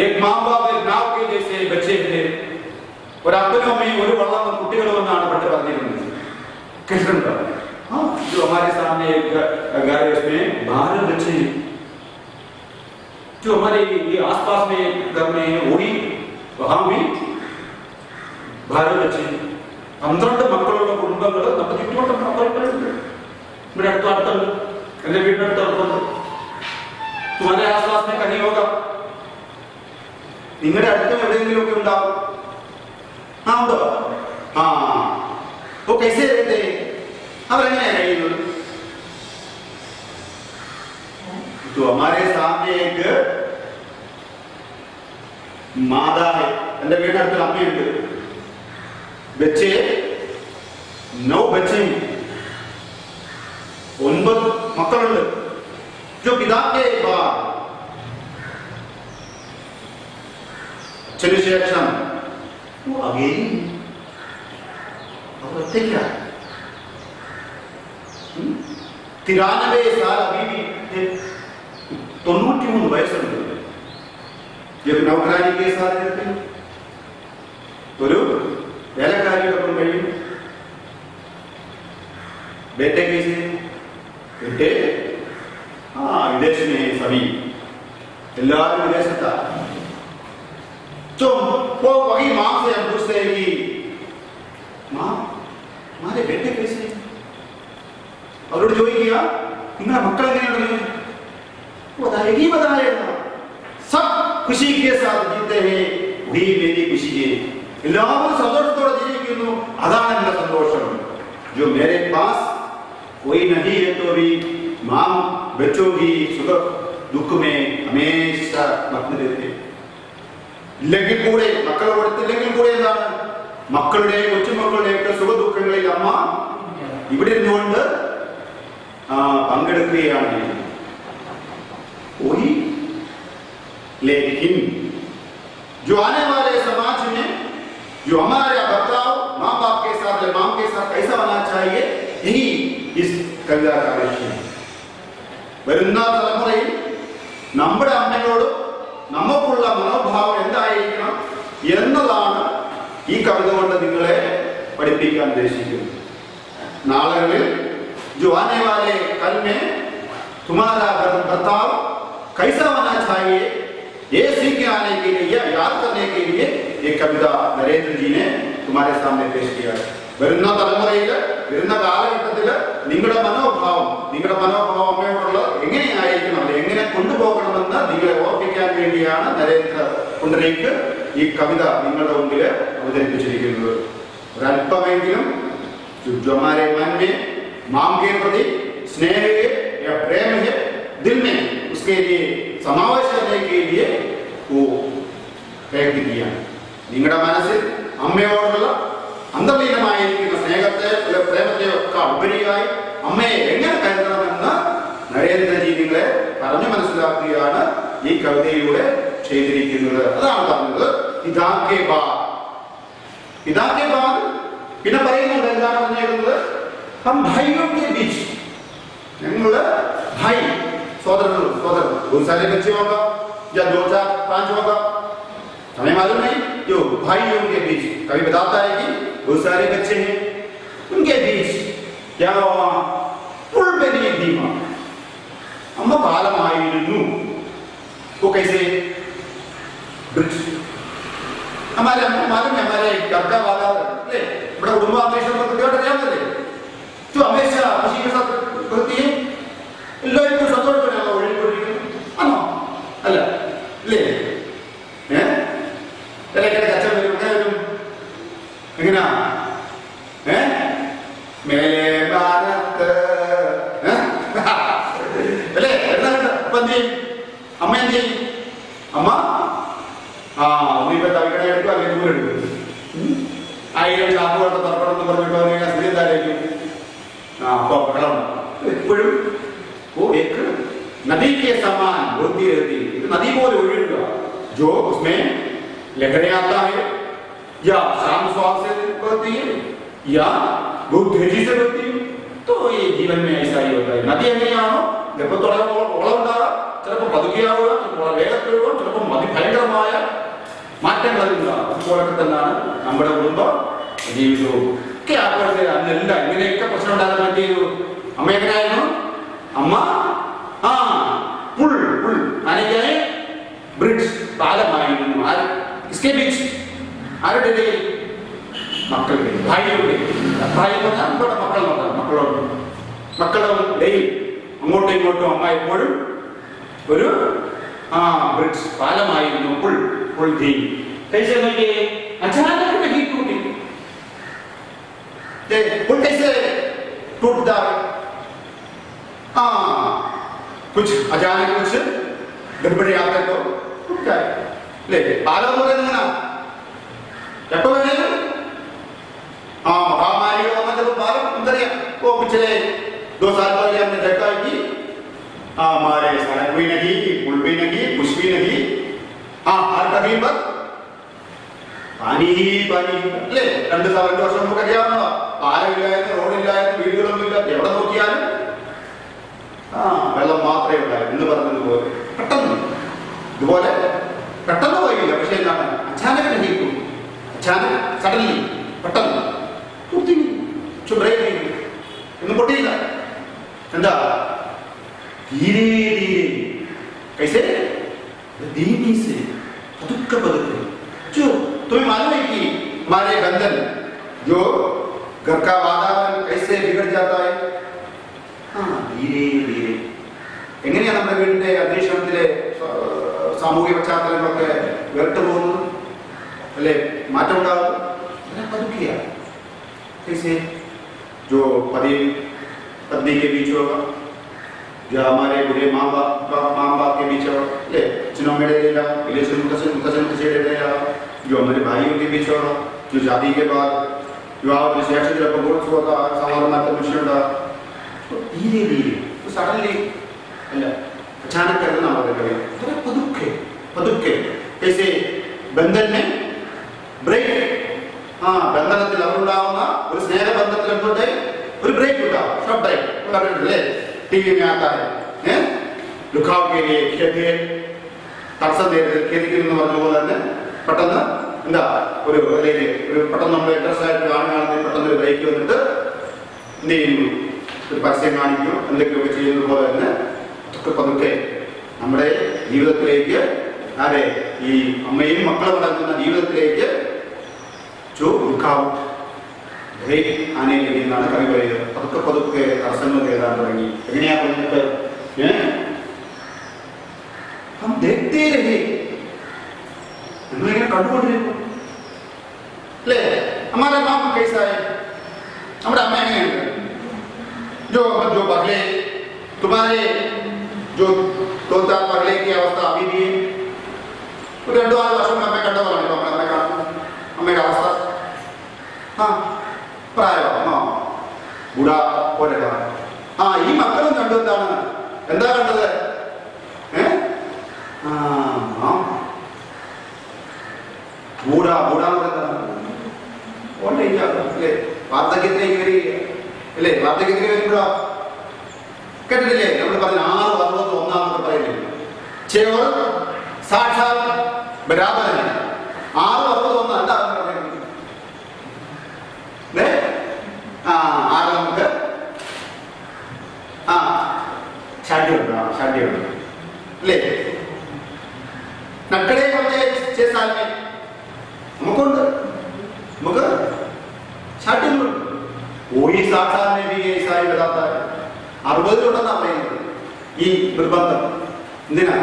एक माँ बाप एक नाव के जैसे बच्चे थे और अपनों में ഒരു വള്ളം കുട്ടികളും എന്നാണ് പണ്ട് പറഞ്ഞിരുന്നത്. കേട്ടിട്ടുണ്ടോ? हाँ जो हमारे सामने एक घर है उसमें 12 बच्चे जो हमारे ये आसपास में घर में वही वहां भी 12 बच्चे 12 മക്കളുള്ള കുടുംബങ്ങൾ നമ്മുടെ ചുറ്റുവട്ടം അപ്പുറത്തുണ്ട്. ഇവിടെ അടുത്തുണ്ട്. എന്റെ വീടിനടുത്തുണ്ട്. तुम्हारे आसपास में कहीं होगा. നിങ്ങളുടെ അടുത്തും എവിടെയെങ്കിലും ഒക്കെ ഉണ്ടാവും. ഉണ്ടോ? तो कैसे रहते हैं? അവരെങ്ങനെയാണ് കഴിയുന്നത്? तो हमारे सामने एक माता है. എന്റെ വീടിനടുത്ത് അമ്മയുണ്ട്. बच्चे 9 बच्चे 9 മക്കളുണ്ട്. जो पिता के बाद ശേഷം अगेन क्या 93 साल अभी भी 93 വയസ്സുണ്ട്. जब नौकरानी के साथ रहते हैं ഒരു വേലക്കാരിയോടൊപ്പം കഴിയും. बेटे कैसे बेटे विदेश में सभी എല്ലാവരും വിദേശത്താ. तो वो वही मां से हम पूछते हैं कि मां हमारे बेटे कैसे हैं? അവരോട് ചോദിക്കുക നിങ്ങളുടെ മക്കൾ എങ്ങനെയാണ്? बताएगा सब खुशी के साथ जीते हैं वही मेरी खुशी है. എല്ലാവരും സന്തോഷത്തോടെ ജീവിക്കുന്നു അതാണ് എന്റെ സന്തോഷം. जो मेरे पास कोई नहीं है तो भी मां बच्चों की सुख दुख में हमेशा मग्न रहते. ഇല്ലെങ്കിൽ കൂടെ മക്കൾ കൊടുത്തില്ലെങ്കിൽ കൂടെ എന്താണ് മക്കളുടെ കൊച്ചുമക്കളുടെയൊക്കെ സുഖ ദുഃഖങ്ങളിൽ അമ്മ ഇവിടെ ഇരുന്നുകൊണ്ട് പങ്കെടുക്കുകയാണ്. वही लेकिन जो आने वाले समाज में जो हमारे बर्ताव माँ बाप के साथ या माँ के साथ कैसा होना चाहिए, यही इस कविता का लक्ष्य है। വരുന്ന തലമുറയിൽ നമ്മുടെ അമ്മയോട് നമുക്കുള്ള മനോഭാവം എന്തായിരിക്കണം എന്നതാണ് ഈ കവിത കൊണ്ട് നിങ്ങളെ പഠിപ്പിക്കാൻ ഉദ്ദേശിക്കുന്നത്. നാളുകളിൽ जो आने वाले कल में तुम्हारा बर्ताव कैसा होना चाहिए, ये सीख के आने के लिए, याद करने के लिए ये कविता नरेंद्र जी ने तुम्हारे सामने पेश किया है. വരുന്ന തലമുറയിൽ വരുന്ന കാലഘട്ടത്തിൽ നിങ്ങളുടെ മനോഭാവം അമ്മയോടുള്ള എങ്ങനെയായിരിക്കണം, അത് എങ്ങനെ കൊണ്ടുപോകണമെന്ന് നിങ്ങളെ ഓർപ്പിക്കാൻ വേണ്ടിയാണ് നരേന്ദ്ര പുണ്ടരീക് ഈ കവിത നിങ്ങളുടെ മുമ്പിൽ അവതരിപ്പിച്ചിരിക്കുന്നത്. ഒരല്പമെങ്കിലും हमारे मन में मां के प्रति स्नेह है या प्रेम है दिल में, उसके लिए समावेश करने के लिए वो പ്രയത്നം किया. നിങ്ങളുടെ മനസ്സിൽ അമ്മയോടുള്ള അന്തർലീനമായിരിക്കുന്ന സ്നേഹത്തെ പ്രേമത്തെ ഒക്കെ ഉപരിയായി അമ്മയെ എങ്ങനെ കരുതണമെന്ന് നരേന്ദ്രജി നിങ്ങളെ പറഞ്ഞു മനസ്സിലാക്കുകയാണ് ഈ കവിതയിലൂടെ ചെയ്തിരിക്കുന്നത്. അതാണ് പറഞ്ഞത് പിതാക്കെ ബാദ്. പിന്നെ പറയുന്നുണ്ട് എന്താണ് പറഞ്ഞിരിക്കുന്നത്, हम भाइयों के बीच, ഞങ്ങള് भाई सोदर बहुत सारे बच्चे होगा या 2 4 5 होगा, हमें मालूम नहीं. जो भाइयों के बीच कभी बताता है कि बहुत सारे बच्चे हैं, उनके बीच क्या हुआ, पुल पे नहीं धीमा अम्मा बालमाയിരുന്നു. वो कैसे, ब्रिज हमारे हमको मालूम है, हमारे घर का वातावरण बड़ा कुटुंबात्मक कृത്യമായിട്ടറിയാമല്ലേ, जो हमेशा खुशी के साथ करती है, എല്ലാവർക്കും സന്തോഷപ്പെടാനോ ഒഴികൊണ്ടിരിക്കുന്നു ആണോ അല്ല അല്ലേ? ഇടയ്ക്കിടെ കച്ചവടം വരും, എങ്ങനെ വരും, എങ്ങനെയാ മേലെ ഭാരത്ത് അല്ലേ? എന്താണ് അപ്പൊ എന്ത് ചെയ്യും അമ്മ, എന്ത് ചെയ്യും അമ്മ? ഒന്നിപ്പോ തവിക്കണ എടുക്കും, അല്ലെങ്കിൽ ദൂരം എടുക്കും, 1000 ചാപ്പുകളുടെ തർപ്പണം എന്ന് പറഞ്ഞിട്ട് സ്ഥിരതായിരിക്കും. അപ്പൊ വെള്ളം എപ്പോഴും नदी के समान होती रहती है, नदी बोल उड़ेगा जो उसमें लहरें आता है या शांत स्वाद से बहती है या बहुत तेजी से बहती है. तो ये जीवन में ऐसा ही होता है. नदी എങ്ങനെയാണോ ഗർഭത്തോടെ ഓളം ഉണ്ടാകുക, ചിലപ്പോൾ പതുക്കെയാവുക, ചിലപ്പോൾ വേഗത്തിലുക, ചിലപ്പോൾ അതിഭയങ്കരമായ മാറ്റങ്ങൾ ഉണ്ടാകും. അതുപോലൊക്കെ തന്നെയാണ് നമ്മുടെ കുടുംബ ജീവിതവും ഒക്കെ. അപ്പോഴത്തെ അന്നെല്ലാം ഇങ്ങനെയൊക്കെ പ്രശ്നം ഉണ്ടാകാൻ പറ്റിയൊരു അമ്മ എങ്ങനെയായിരുന്നു, അമ്മ പുൾ അനക്കാനെ ബ്രിഡ്ജ് പാലമായിരുന്നു. इसके बीच ആരുടെ ഇടയിൽ, മക്കളുടെ ഭാര്യയുടെ മക്കളും ഇടയിൽ അങ്ങോട്ടും ഇങ്ങോട്ടും അമ്മ എപ്പോഴും ഒരു ബ്രിഡ്ജ് പാലമായിരുന്നു. പുൾ ധീ कैसे നോക്കിയേ, अचानक नहीं टूटी. पुल कैसे टूटता है, कुछ अचानक कुछ गड़बड़ी आते तो टूट जाए. ले पालन हो गया एपो महामारी का मतलब पालन उतर गया. वो पिछले 2 साल पहले हमने देखा है कि हमारे सड़क भी नहीं, पुल भी नहीं, कुछ भी नहीं, हर कहीं पर पानी ही पानी. ले 2 വർഷം മുമ്പ് അറിയാവുന്ന പാലമില്ലായിരുന്നു, റോഡില്ലായിരുന്നു, വീടുകളൊന്നും ഇല്ല, എവിടെ നോക്കിയാലും വെള്ളം മാത്രമേ ഉണ്ടായിരുന്നു എന്ന് പറഞ്ഞതുപോലെ പെട്ടെന്ന് ഇതുപോലെ പെട്ടെന്ന് പോയില്ല. പക്ഷെ എന്താണ്, അച്ചാനക് ഗ്രഹിക്കും, അച്ചാനക് സഡൻലി പെട്ടെന്ന് ബ്രേക്ക് ഒന്നും പൊട്ടിയില്ല. എന്താ, ധീരെ ധീരെ कैसे धीमी से पदुक्के जो तुम्हें मालूम है कि हमारे बंधन जो घर का वातावरण कैसे बिगड़ जाता है. ധീരെ ധീരെ എങ്ങനെയാണ് നമ്മുടെ വീടിന്റെ അന്തരീക്ഷത്തിലെ സാമൂഹിക പശ്ചാത്തലങ്ങളൊക്കെ വേറിട്ട് പോകുന്നത് അല്ലെ, മാറ്റം ഉണ്ടാകും. പതുക്കെയാണ് कैसे जो पति पत्नी के बीच होगा, जो हमारे बुरे माँ बाप के बीच होगा, ले चुनाव में रहेगा, कसन रहेगा, जो हमारे भाइयों के बीच होगा, जो शादी के बाद विवाह होता सामान्य मनुष्य होता. तो धीरे धीरे तो सडनली अല്ല अचानक करना होगा कभी थोड़ा पदुक्के പതുക്കെ कैसे ബന്ധൻ में ബ്രേക്ക് ബന്ധനത്തിൽ അവരുണ്ടാവുന്ന ഒരു സ്നേഹബന്ധത്തിൽ എന്തുണ്ട് ഒരു ബ്രേക്ക് ഉണ്ടാവും ഷോർട്ട് ബ്രേക്ക് പറഞ്ഞിട്ടില്ലേ टीवी में आता है लुकाव के लिए खेदिए തടസ്സം ഖേദിക്കുന്നു പറഞ്ഞ പോലെ തന്നെ പെട്ടെന്ന് എന്താ ഒരു പെട്ടെന്ന് നമ്മൾ ഇൻട്രസ്റ്റ് ആയിട്ട് കാണുകയാണെങ്കിൽ പെട്ടെന്ന് ഒരു ബ്രേക്ക് വന്നിട്ട് എന്ത് ചെയ്യുന്നു ഒരു പരസ്യം കാണിക്കുന്നു എന്തൊക്കെയൊക്കെ ചെയ്യുന്നത് പോലെ തന്നെ പതുക്കെ നമ്മുടെ ജീവിതത്തിലേക്ക് ആരെ ഈ അമ്മയും മക്കളും അടങ്ങുന്ന ജീവിതത്തിലേക്ക് ആനെ എന്നാണ് കവി പറയുന്നത്. പതുക്കെ പതുക്കെ തടസ്സങ്ങൾ കയറാൻ തുടങ്ങി. എങ്ങനെയാ പറഞ്ഞിട്ട് നമ്മളിങ്ങനെ കണ്ടുകൊണ്ടിരിക്കും അല്ലേ? हमारा बाप कैसा है? നമ്മുടെ അമ്മ എങ്ങനെയാണ്? जो पहले तुम्हारे जो 2-4 पहले की अवस्था अभी भी ഒരു 2-4 വർഷം അമ്മ കണ്ട പോലെ അമ്മ കാണുന്നു. അമ്മയുടെ അവസ്ഥ പ്രായമാ ബുഡാ പോലെ ഈ മക്കളും കണ്ടു. എന്താ കണ്ടത്? ബൂഢാ എന്ന് പറയുന്നത് വാർദ്ധക്യത്തിലേക്ക് വരിക അല്ലേ? വാർദ്ധക്യത്തിലേക്ക് വരുമ്പോഴോ കേട്ടിട്ടില്ലേ നമ്മൾ പറഞ്ഞ 6-61 പറയുന്നില്ല. ചേവർ സാക്ഷാൽ ബരാബരൻ 6-61 എന്താ പറയുന്നത്? ആരെ നമുക്ക് ഷാഠ്യമുണ്ട് അല്ലേ? നക്കടെ സാലിനെ നമുക്കുണ്ട്, നമുക്ക് ഷാഠ്യങ്ങളുണ്ട്. ഓയി സാക്ഷാലിനെ സായി വരാത്ത 60 പറയുന്നത് ഈ നിർബന്ധം. എന്തിനാ?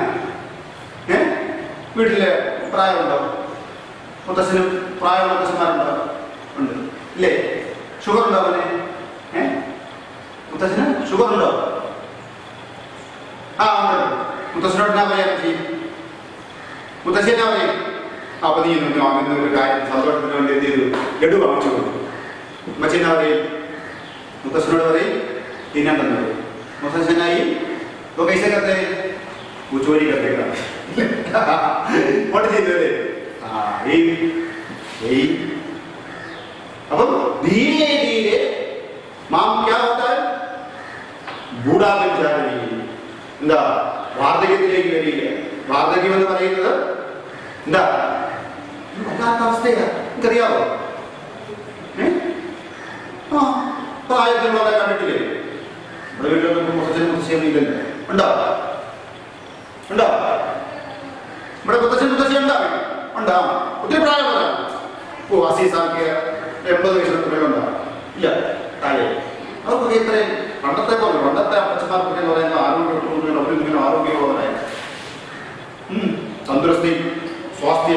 വീട്ടില് പ്രായമുണ്ടോ? മുത്തശ്ശനും പ്രായമുള്ള മുത്തശ്ശന്മാരുണ്ടോ? ഉണ്ട് ഇല്ലേ? ഷുഗർ ഉണ്ടോ അവന്? മുത്തശ്ശന് ഷുഗർ ഉണ്ടോ? ഉണ്ട്. മുത്തശ്ശനോട് എന്നാ പറയാൻ ചെയ്യും? മുത്തശ്ശി എന്നാ പറയും? അപ്പൊ നീ അങ്ങനെ ഒരു കാര്യം സന്തോഷത്തിന് വേണ്ടി എന്ത് ചെയ്തു? ലഡു വാങ്ങിച്ചു കൊടുത്തു. അമ്മച്ചി എന്നാ പറയും? മുത്തശ്ശനോട് പറയും തിന്നണ്ടെന്ന് പറയും. മുത്തശ്ശനായി കൈസ കത്തെ ചോരി കത്തേക്കാ ചെയ്തല്ലേ? അപ്പം धीरे धीरे माम क्या होता है? बूढ़ापे जा रही है. എന്താ? വാർദ്ധക്യത്തിലേക്ക് വരിക. വാർദ്ധക്യം എന്ന് പറയുന്നത് എന്താ? വല്ലാത്ത അവസ്ഥയാ. നിങ്ങറിയാവോ? പ്രായത്തിലുള്ളവരെ കണ്ടിട്ടില്ലേ? നമ്മുടെ വീട്ടിലൊന്നും മുത്തശ്ശനും ഇല്ലല്ലോ. ഉണ്ടോ? ഇവിടെ മുത്തശ്ശി ഉണ്ടാവും. ഒത്തിരി പ്രായമുള്ള 80 സാക്ക് 80 വയസ്സിനൊക്കെ മേലുണ്ടാവും. ഇല്ല, താഴെ. അതൊക്കെ ഇത്രയും പണ്ടത്തെ അപ്പച്ചന്മാർക്കൊക്കെ എന്ന് പറയുന്നത് ആരോഗ്യം आरोग्य तंदुरुस्ती स्वास्थ्य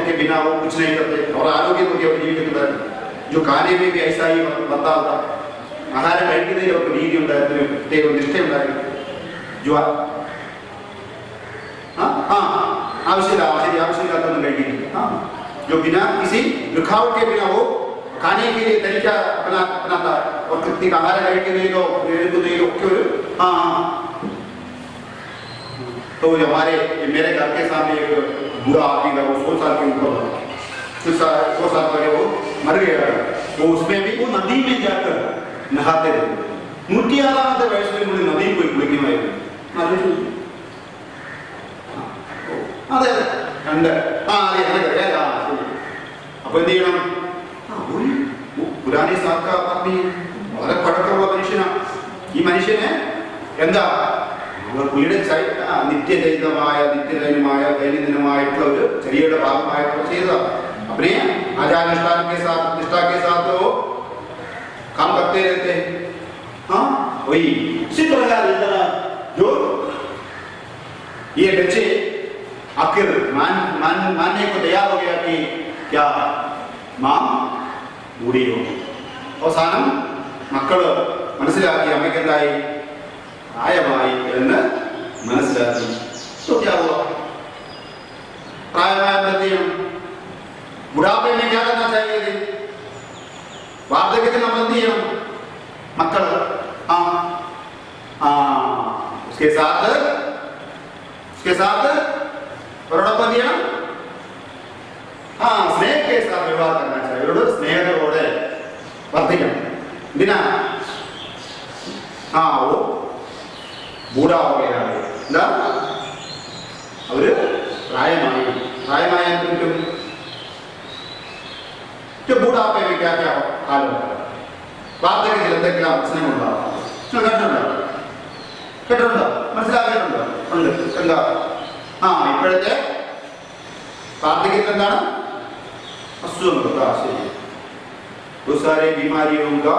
के बिना वो कुछ नहीं करते और आरोग्य को जीवित जो खाने में भी ऐसा ही बनता होता. ആഹാരം കഴിക്കുന്നതിൽ അവർക്ക് രീതി ഉണ്ടായിരുന്നു, പ്രത്യേക നിഷ്ഠയുണ്ടായിരുന്നു. ആവശ്യമില്ലാത്തൊന്നും കഴിക്കുന്നില്ല. जो बिना किसी रुकावट के बिना वो खाने के लिए तरीका अपनाता है और कितनी आहाരം കഴിക്കുന്നതിലോ എഴുതുന്നതിലോ ഒക്കെ ഒരു तो हमारे मेरे घर के सामने एक बूढ़ा आदमी था, वो 100 साल के ऊपर था. 100 साल पहले वो मर गया. वो उसमें भी वो नदी में जाकर नहाते थे. 106 वयस्स में मुझे नदी को കുളിക്കുമായിരുന്നു. അതെ കണ്ട് അപ്പൊ എന്ത് ചെയ്യണം? പുരാനി സാക്കാർമി വളരെ പഴക്കമുള്ള മനുഷ്യനാണ്. ഈ മനുഷ്യന് എന്താ പുള്ളിയുടെ നിത്യജൈനമായ ദൈനംദിനമായിട്ടുള്ള ഒരു ചര്യയുടെ ഭാഗമായിട്ടുള്ള ചെയ്തതാണ്. अपने आचार निष्ठा के साथ वो काम करते रहते हैं. वही इसी प्रकार जो ये बच्चे आखिर मानने को तैयार हो गया कि क्या मां बूढ़ी हो. അവസാനം മക്കള് മനസ്സിലാക്കി അമ്മയ്ക്കെന്തായി പ്രായമായി എന്ന് മനസ്സിലാക്കി. പ്രായമായ ബുഢാപ്പെ में क्या करना चाहिए? വാർദ്ധക്യത്തിൽ നമ്മൾ എന്ത് ചെയ്യണം? മക്കള് उसके साथ അവരോടൊപ്പം എന്ത് ചെയ്യണം? സ്നേഹ കേസാ വിവാഹ കർണാച്ചാര്യ, അവരോട് സ്നേഹത്തോടെ വർദ്ധിക്കണം. എന്തിനാ? ഓ ബൂഢാവുകയാണ്. എന്താ? അവര് പ്രായമായ എന്തെങ്കിലും ബൂഢാപ്പയെ വയ്ക്കാത്ത കാലം വാർദ്ധക്യത്തിൽ എന്തെങ്കിലും പ്രശ്നങ്ങളുണ്ടാവും. കേട്ടിട്ടുണ്ടോ? മനസ്സിലാക്കിയിട്ടുണ്ടോ? ഉണ്ട്. എന്താ? ഇപ്പോഴത്തെ വാർദ്ധക്യത്തിൽ എന്താണ്? അസുഖങ്ങൾ. ശരി. बहुत सारे बीमारियों का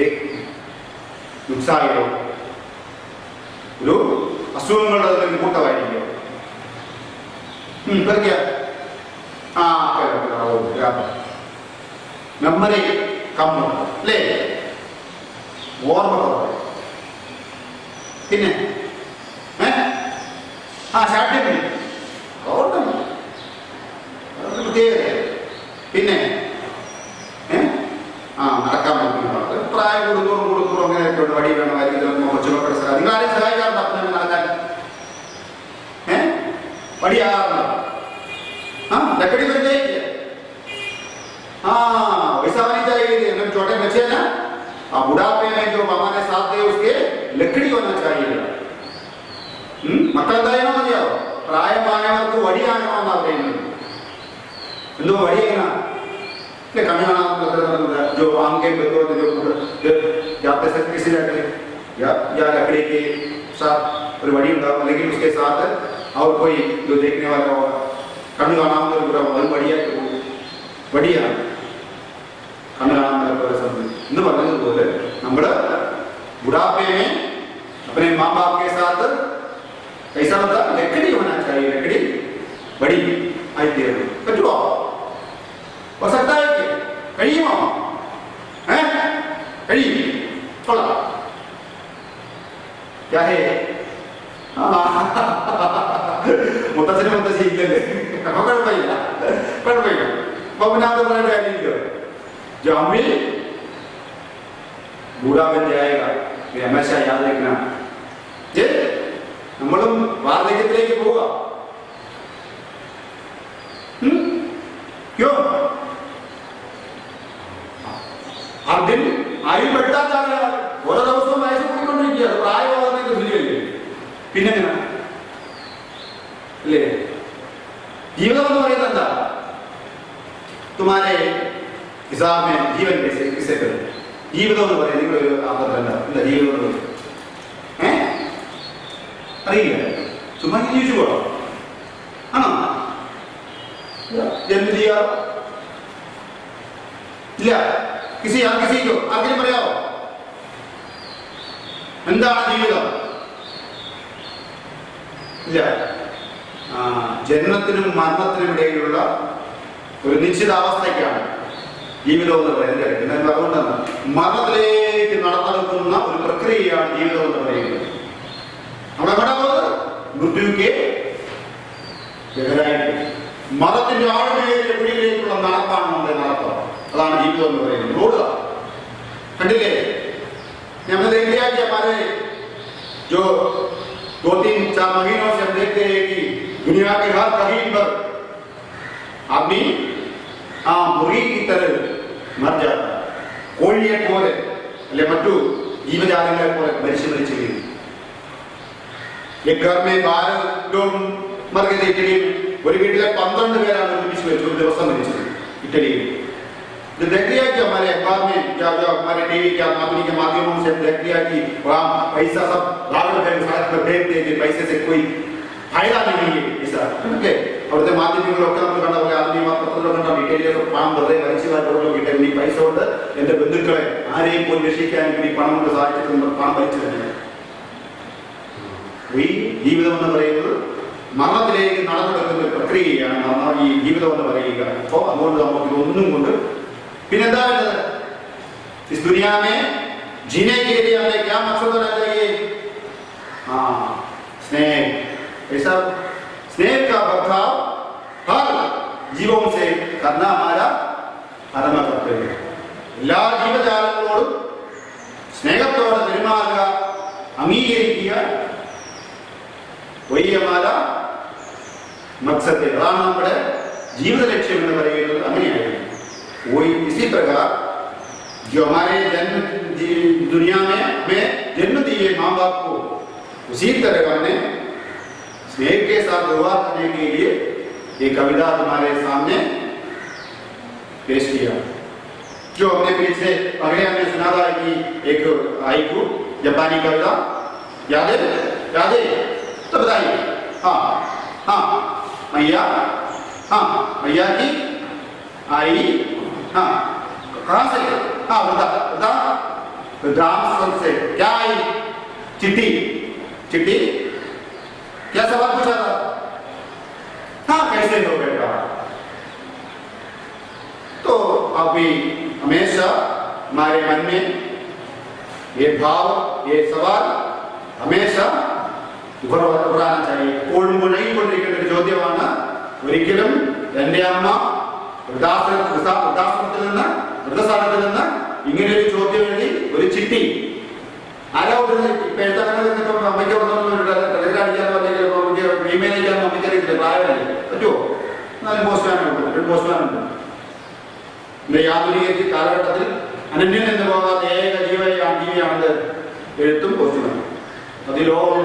एक നുക്സായിലോ ഒരു അസുഖങ്ങളുടെ അല്ലെങ്കിൽ കൂട്ടമായിരിക്കും. മെമ്മറി കമ്മുണ്ട് അല്ലേ? ഓർമ്മ കുറവ്. പിന്നെ ശാഠ്യം ഓർമ്മ പ്രത്യേകത. പിന്നെ നടക്കാൻ പറ്റുന്നത് പ്രായം കൊടുത്തോറും അങ്ങനെയൊക്കെ ഉണ്ട്. വടി വേണമായിരിക്കും കൊച്ചുമക്കളുടെ സ്ഥലം. നിങ്ങൾ ആരെയും സഹായിക്കാറുണ്ട് അപ്പം നടക്കാൻ? വടിയാകാറുണ്ടോ? लकड़ी बन जाएगी। वैसा होनी चाहिए। छोटे बच्चे ना बुढ़ापे में जो हमारे साथ है उसके लकड़ी होना चाहिए. മക്കളെന്തായാലും മതിയാവും. പ്രായമായവർക്ക് വടിയാകണമെന്നാ പറയുന്നത്. എന്തോ വടിയാണ് कमी जो आम के बच्चों जो जाते सकते किसी या लकड़ी के साथ और वड़ी लेकिन उसके साथ और कोई जो देखने वाला होगा कमी गाना बढ़िया बढ़िया कमी बोले നമ്മൾ बुढ़ापे में अपने माँ बाप के साथ कैसा होता? लकड़ी होना चाहिए. लकड़ी बड़ी आई पटुआ हो सकता है कि കഴിയുമോ? കഴിയും. കൊള്ളാം. മുത്തശ്ശി ഇല്ലല്ലേ? കുഴപ്പമില്ല. ബഹുനാഥ പറയേണ്ട കാര്യമില്ല. ജാമ്യ बूढ़ा बन जाएगा ये हमेशा याद रखना. നമ്മളും വാർദ്ധക്യത്തിലേക്ക് പോവുക. क्यों? हर दिन आयु बढ़ता जा रहा है. ഓരോ ദിവസവും വയസ്സ് കൂടിക്കൊണ്ടിരിക്കുക. പ്രായമാകുന്നതിന്റെ തുല്യമല്ലേ? പിന്നെ അല്ലേ? ജീവിതം എന്ന് പറയുന്നത് എന്താ? തുമാരെ ഹിസാബ് में जीवन किसे करें? ജീവിതം എന്ന് പറയുന്നത് നിങ്ങളൊരു എന്താ ജീവിതം എന്ന് പറയുന്നത്? അറിയില്ല. ചുമ്മാ ജീവിച്ചു പോകണം ആണോ? जन्म दिया ഇല്ല. കിസിക്കോ ആർക്കെങ്കിലും പറയാമോ എന്താണ് ജീവിതം? ഇല്ല. ജന്മത്തിനും മരണത്തിനും ഇടയിലുള്ള ഒരു നിശ്ചിതാവസ്ഥയ്ക്കാണ് ജീവിതം എന്ന് പറയുന്നത്. എന്നാൽ അതുകൊണ്ടാണ് മരണത്തിലേക്ക് നടന്നെടുക്കുന്ന ഒരു പ്രക്രിയയാണ് ജീവിതം എന്ന് പറയുന്നത്. നമ്മളെവിടെ പോകുന്നത്? മൃത്യുക്കെ ഗഹരായിട്ട് മതത്തിന്റെ ആഴമേറിയ കുഴിയിലേക്കുള്ള നടപ്പാണ് നമ്മുടെ നടത്തം. അതാണ് ജീവിതം എന്ന് പറയുന്നത്. ഓടുക. കണ്ടില്ലേ? हमने देख लिया कि हमारे जो 2-3-4 महीनों से हम देखते हैं कि दुनिया के हर कहीं पर आदमी मुर्गी की तरह मर जाता है. കോഴിയെ പോലെ അല്ലെ മറ്റു ജീവജാലങ്ങളെ പോലെ മരിച്ചു വീഴും. एक घर में 12 लोग मर गए थे इटली में. ഒരു വീട്ടിലെ 12 പേരാണ് ഒരുമിച്ച് വെച്ച് ഒരു ദിവസം മരിച്ചത് ഇറ്റലിയിൽ. जो देख लिया कि हमारे अखबार में क्या हमारे टीवी के माध्यमों से देख लिया कि वहाँ पैसा सब लागत है सड़क पर फेंक देंगे. पैसे से कोई फायदा नहीं है ऐसा. ओके. അവിടുത്തെ മാധ്യമങ്ങളൊക്കെ നമ്മൾ കണ്ട പോലെ ആദ്യം പത്രത്തിലൊക്കെ കണ്ടാൽ ഇറ്റലിയൊക്കെ പണം വെറുതെ വലിച്ചതായിട്ട് ഈ പൈസ കൊണ്ട് എന്റെ ബന്ധുക്കളെ ആരെയും പോയി രക്ഷിക്കാൻ വേണ്ടി പണം കൊണ്ട് സാധിച്ചിട്ടുണ്ട്. പണം വലിച്ചു തന്നെ. ഈ ജീവിതം എന്ന് പറയുന്നത് മരണത്തിലേക്ക് നടന്നെടുക്കുന്ന പ്രക്രിയയാണ് ഈ ജീവിതം എന്ന് പറയുക. അപ്പോൾ അതുകൊണ്ട് നമുക്ക് ഇതൊന്നും കൊണ്ട് പിന്നെന്താ വേണ്ടത്? इस दुनिया में जीने के लिए हमें क्या मकसद होना चाहिए? स्नेह. ऐसा स्नेह का बर्ताव हर जीवों से करना हमारा परम कर्तव्य. എല്ലാ ജീവജാലങ്ങളോടും സ്നേഹത്തോടെ പെരുമാറുക, അംഗീകരിക്കുക. वही हमारा മക്സദ്, അതാണ് നമ്മുടെ ജീവിത ലക്ഷ്യം എന്ന് പറയുന്നത്. അങ്ങനെയായിരുന്നു. वही इसी प्रकार जो हमारे जन्म दुनिया में हमें जन्म दिए माँ बाप को, उसी तरह हमने स्नेह के साथ व्यवहार करने के लिए ये कविता तुम्हारे सामने पेश किया। जो हमने पीछे पहले हमने सुना था कि एक हाइकू जापानी कविता, याद है? याद है तो बताइए। हाँ हाँ, मैया, हाँ मैया की आई, हाँ कहाँ से? हाँ बता बता। ग्राम से क्या आई? चिट्ठी। चिट्ठी क्या सवाल पूछा था? हाँ कैसे हो बेटा? तो अभी हमेशा हमारे मन में ये भाव, ये सवाल हमेशा उभराना चाहिए. കൊണ്ടിരിക്കേണ്ട ഒരു ചോദ്യമാണ്. ഒരിക്കലും എൻ്റെ അമ്മ വൃദ്ധാശ്രമത്തിൽ നിന്ന് വൃദ്ധസ്ഥാനത്തിൽ നിന്ന് ഇങ്ങനെ ഒരു ചോദ്യം എഴുതി ഒരു ചിട്ടി ആരാ കൊടുക്കുന്നത്? ഇപ്പൊ എഴുതാനോ അമ്മയ്ക്ക് ടെലിഗ്രാം അടിക്കാനോ അല്ലെങ്കിൽ ഇമെയിൽ അടിക്കാനോ അമ്മയ്ക്കറിയില്ല, പ്രായമല്ലേ, പറ്റുമോ? എന്നാലും പോസ്റ്റ്മാനുണ്ട്. ഇന്ന് ആധുനിക കാലഘട്ടത്തിൽ അനന്യം എന്ന് പോകാത്ത ഏക ജീവിയാണ് എഴുത്തും പോസ്റ്റ്മാൻ. അതിലോളം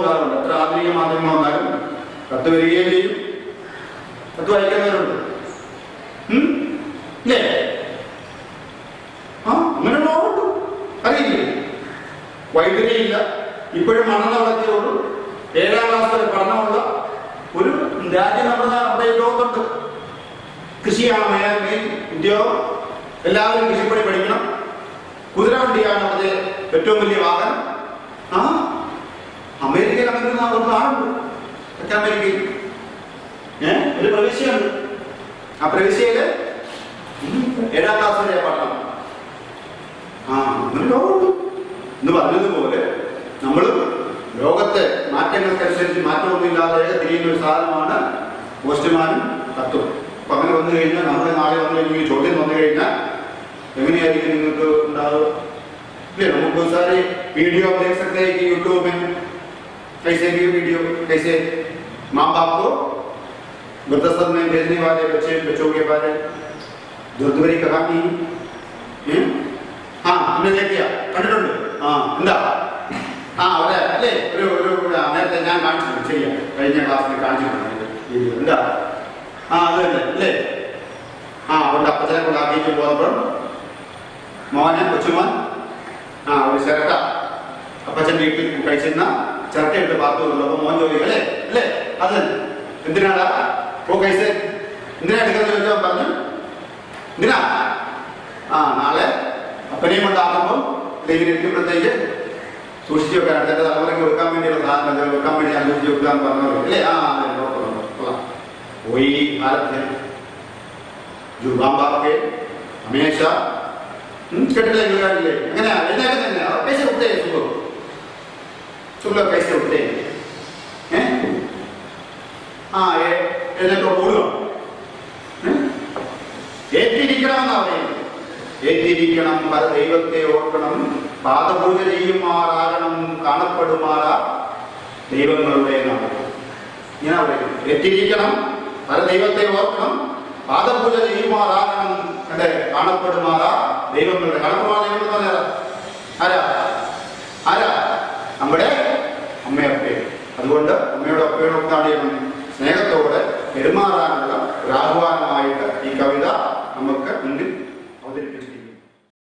കാലമുണ്ട്. എത്ര ആധുനിക മാധ്യമങ്ങൾ വന്നാലും കത്ത് വരികയും ചെയ്യും, കത്ത് വായിക്കുന്നവരുണ്ട്. ഇല്ലേ? ആ അങ്ങനെയുള്ളവരുണ്ട്. അറിയില്ലേ? വൈദ്യുതിയില്ല, ഇപ്പോഴും മണ്ണെണ്ണ വളർത്തിയുള്ളൂ, 7ാം ക്ലാസ് വരെ പഠനമുള്ള ഒരു രാജ്യം നമ്മുടെ ലോകത്തുണ്ട്. കൃഷിയാണ് മെയിൻ ഉദ്യോഗം. എല്ലാവരും കൃഷിപ്പണി പഠിക്കണം. കുതിരവണ്ടിയാണ് അത് ഏറ്റവും വലിയ വാഹനം. ആ അമേരിക്കയിൽ അങ്ങനെ ഒരു നാടുണ്ട്, തെക്കേ അമേരിക്കയിൽ ഒരു പ്രവിശ്യയുണ്ട്. ആ പ്രവിശ്യയില് 7ാം ക്ലാസ് വരെ പഠനം. ആ അങ്ങനെ ലോകമുണ്ട്. എന്ന് പറഞ്ഞതുപോലെ നമ്മൾ ലോകത്തെ മാറ്റങ്ങൾക്കനുസരിച്ച് മാറ്റമൊന്നുമില്ലാതെ തിരിയുന്ന ഒരു സാധനമാണ് പോസ്റ്റ്മാനും കത്തും. അപ്പൊ അങ്ങനെ വന്നു കഴിഞ്ഞാൽ, നമ്മുടെ നാളെ വന്നു കഴിഞ്ഞാൽ ചോദ്യം വന്നു കഴിഞ്ഞാൽ എങ്ങനെയായിരിക്കും നിങ്ങൾക്ക് ഉണ്ടാവുക? इसीलिए हम बहुत सारे वीडियो आप देख सकते हैं कि यूट्यूब में कैसे भी वीडियो, कैसे माँ बाप को वृद्धाश्रम में भेजने वाले बच्चों के बारे दुर्दरी कहानी. हाँ हमने देख लिया, കണ്ടിട്ടുണ്ട്. ആ എന്താ അവിടെ അല്ലേ ഒരു നേരത്തെ ഞാൻ കാണിച്ചിട്ടുണ്ട്, ശരിയാ, കഴിഞ്ഞ ക്ലാസ്സിൽ കാണിച്ചിട്ടുണ്ട്. എന്താ അത് തന്നെ അല്ലേ? അവരുടെ അപ്പച്ചനെ കൊണ്ടാക്കിയിട്ട് പോകുമ്പോൾ മോനെ, കൊച്ചുമോൻ ഒരു ചിരട്ട അപ്പച്ചൻ വീട്ടിൽ കഴിച്ചിരുന്ന ചിരട്ട എടുത്ത് പാത്തു കൊടുത്തു. അപ്പൊ മോൻ ചോദിക്കും അല്ലേ അല്ലേ അത് എന്തിനാടാ കഴിച്ച, എന്തിനാ എടുക്കുന്നത് ചോദിച്ചാൽ പറഞ്ഞു എന്തിനാ? നാളെ അപ്പനെയും കൊണ്ടാകുമ്പോൾ ഇങ്ങനെ ഇരിക്കുമ്പോഴത്തേക്ക് സൂക്ഷിച്ചു വെക്കാൻ, അടുത്ത തലമുറയ്ക്ക് വെക്കാൻ വേണ്ടിയുള്ള സാധനം വെക്കാൻ വേണ്ടി ഞാൻ സൂക്ഷിച്ചു വെക്കാൻ പറഞ്ഞു അല്ലേ? वही भारत है जो माँ बाप के हमेशा कटले അങ്ങനെ कैसे उठते हैं तुम लोग कैसे उठते हैं? എന്നൊക്കെ ഓടുക ഏറ്റിരിക്കണം എന്നാ പറയുന്നത്. ഏറ്റിരിക്കണം, പല ദൈവത്തെ ഓർക്കണം, പാദപൂജ ചെയ്യുമാറാകണം, കാണപ്പെടുമാറാ ദൈവങ്ങളുടെ നാമം. ഇങ്ങനെ പറയുന്നത്. ഏറ്റിരിക്കണം, പല ദൈവത്തെ ഓർക്കണം, പാദപൂജ ചെയ്യുമാറാകണം, അല്ലെ, കാണപ്പെടുമാറാ ദൈവങ്ങളുടെ. കാണപ്പെടുമാറാ ദൈവം എന്ന് പറഞ്ഞാൽ ആരാ? ആരാ? നമ്മുടെ അമ്മയപ്പേ. അതുകൊണ്ട് അമ്മയുടെ അപ്പയോടൊത്താണ് സ്നേഹത്തോടെ പെരുമാറാനുള്ള ഒരു ആഹ്വാനമായിട്ട് ഈ കവിത നമുക്ക് മുന്നിൽ അവതരിപ്പിച്ചിരിക്കുന്നു.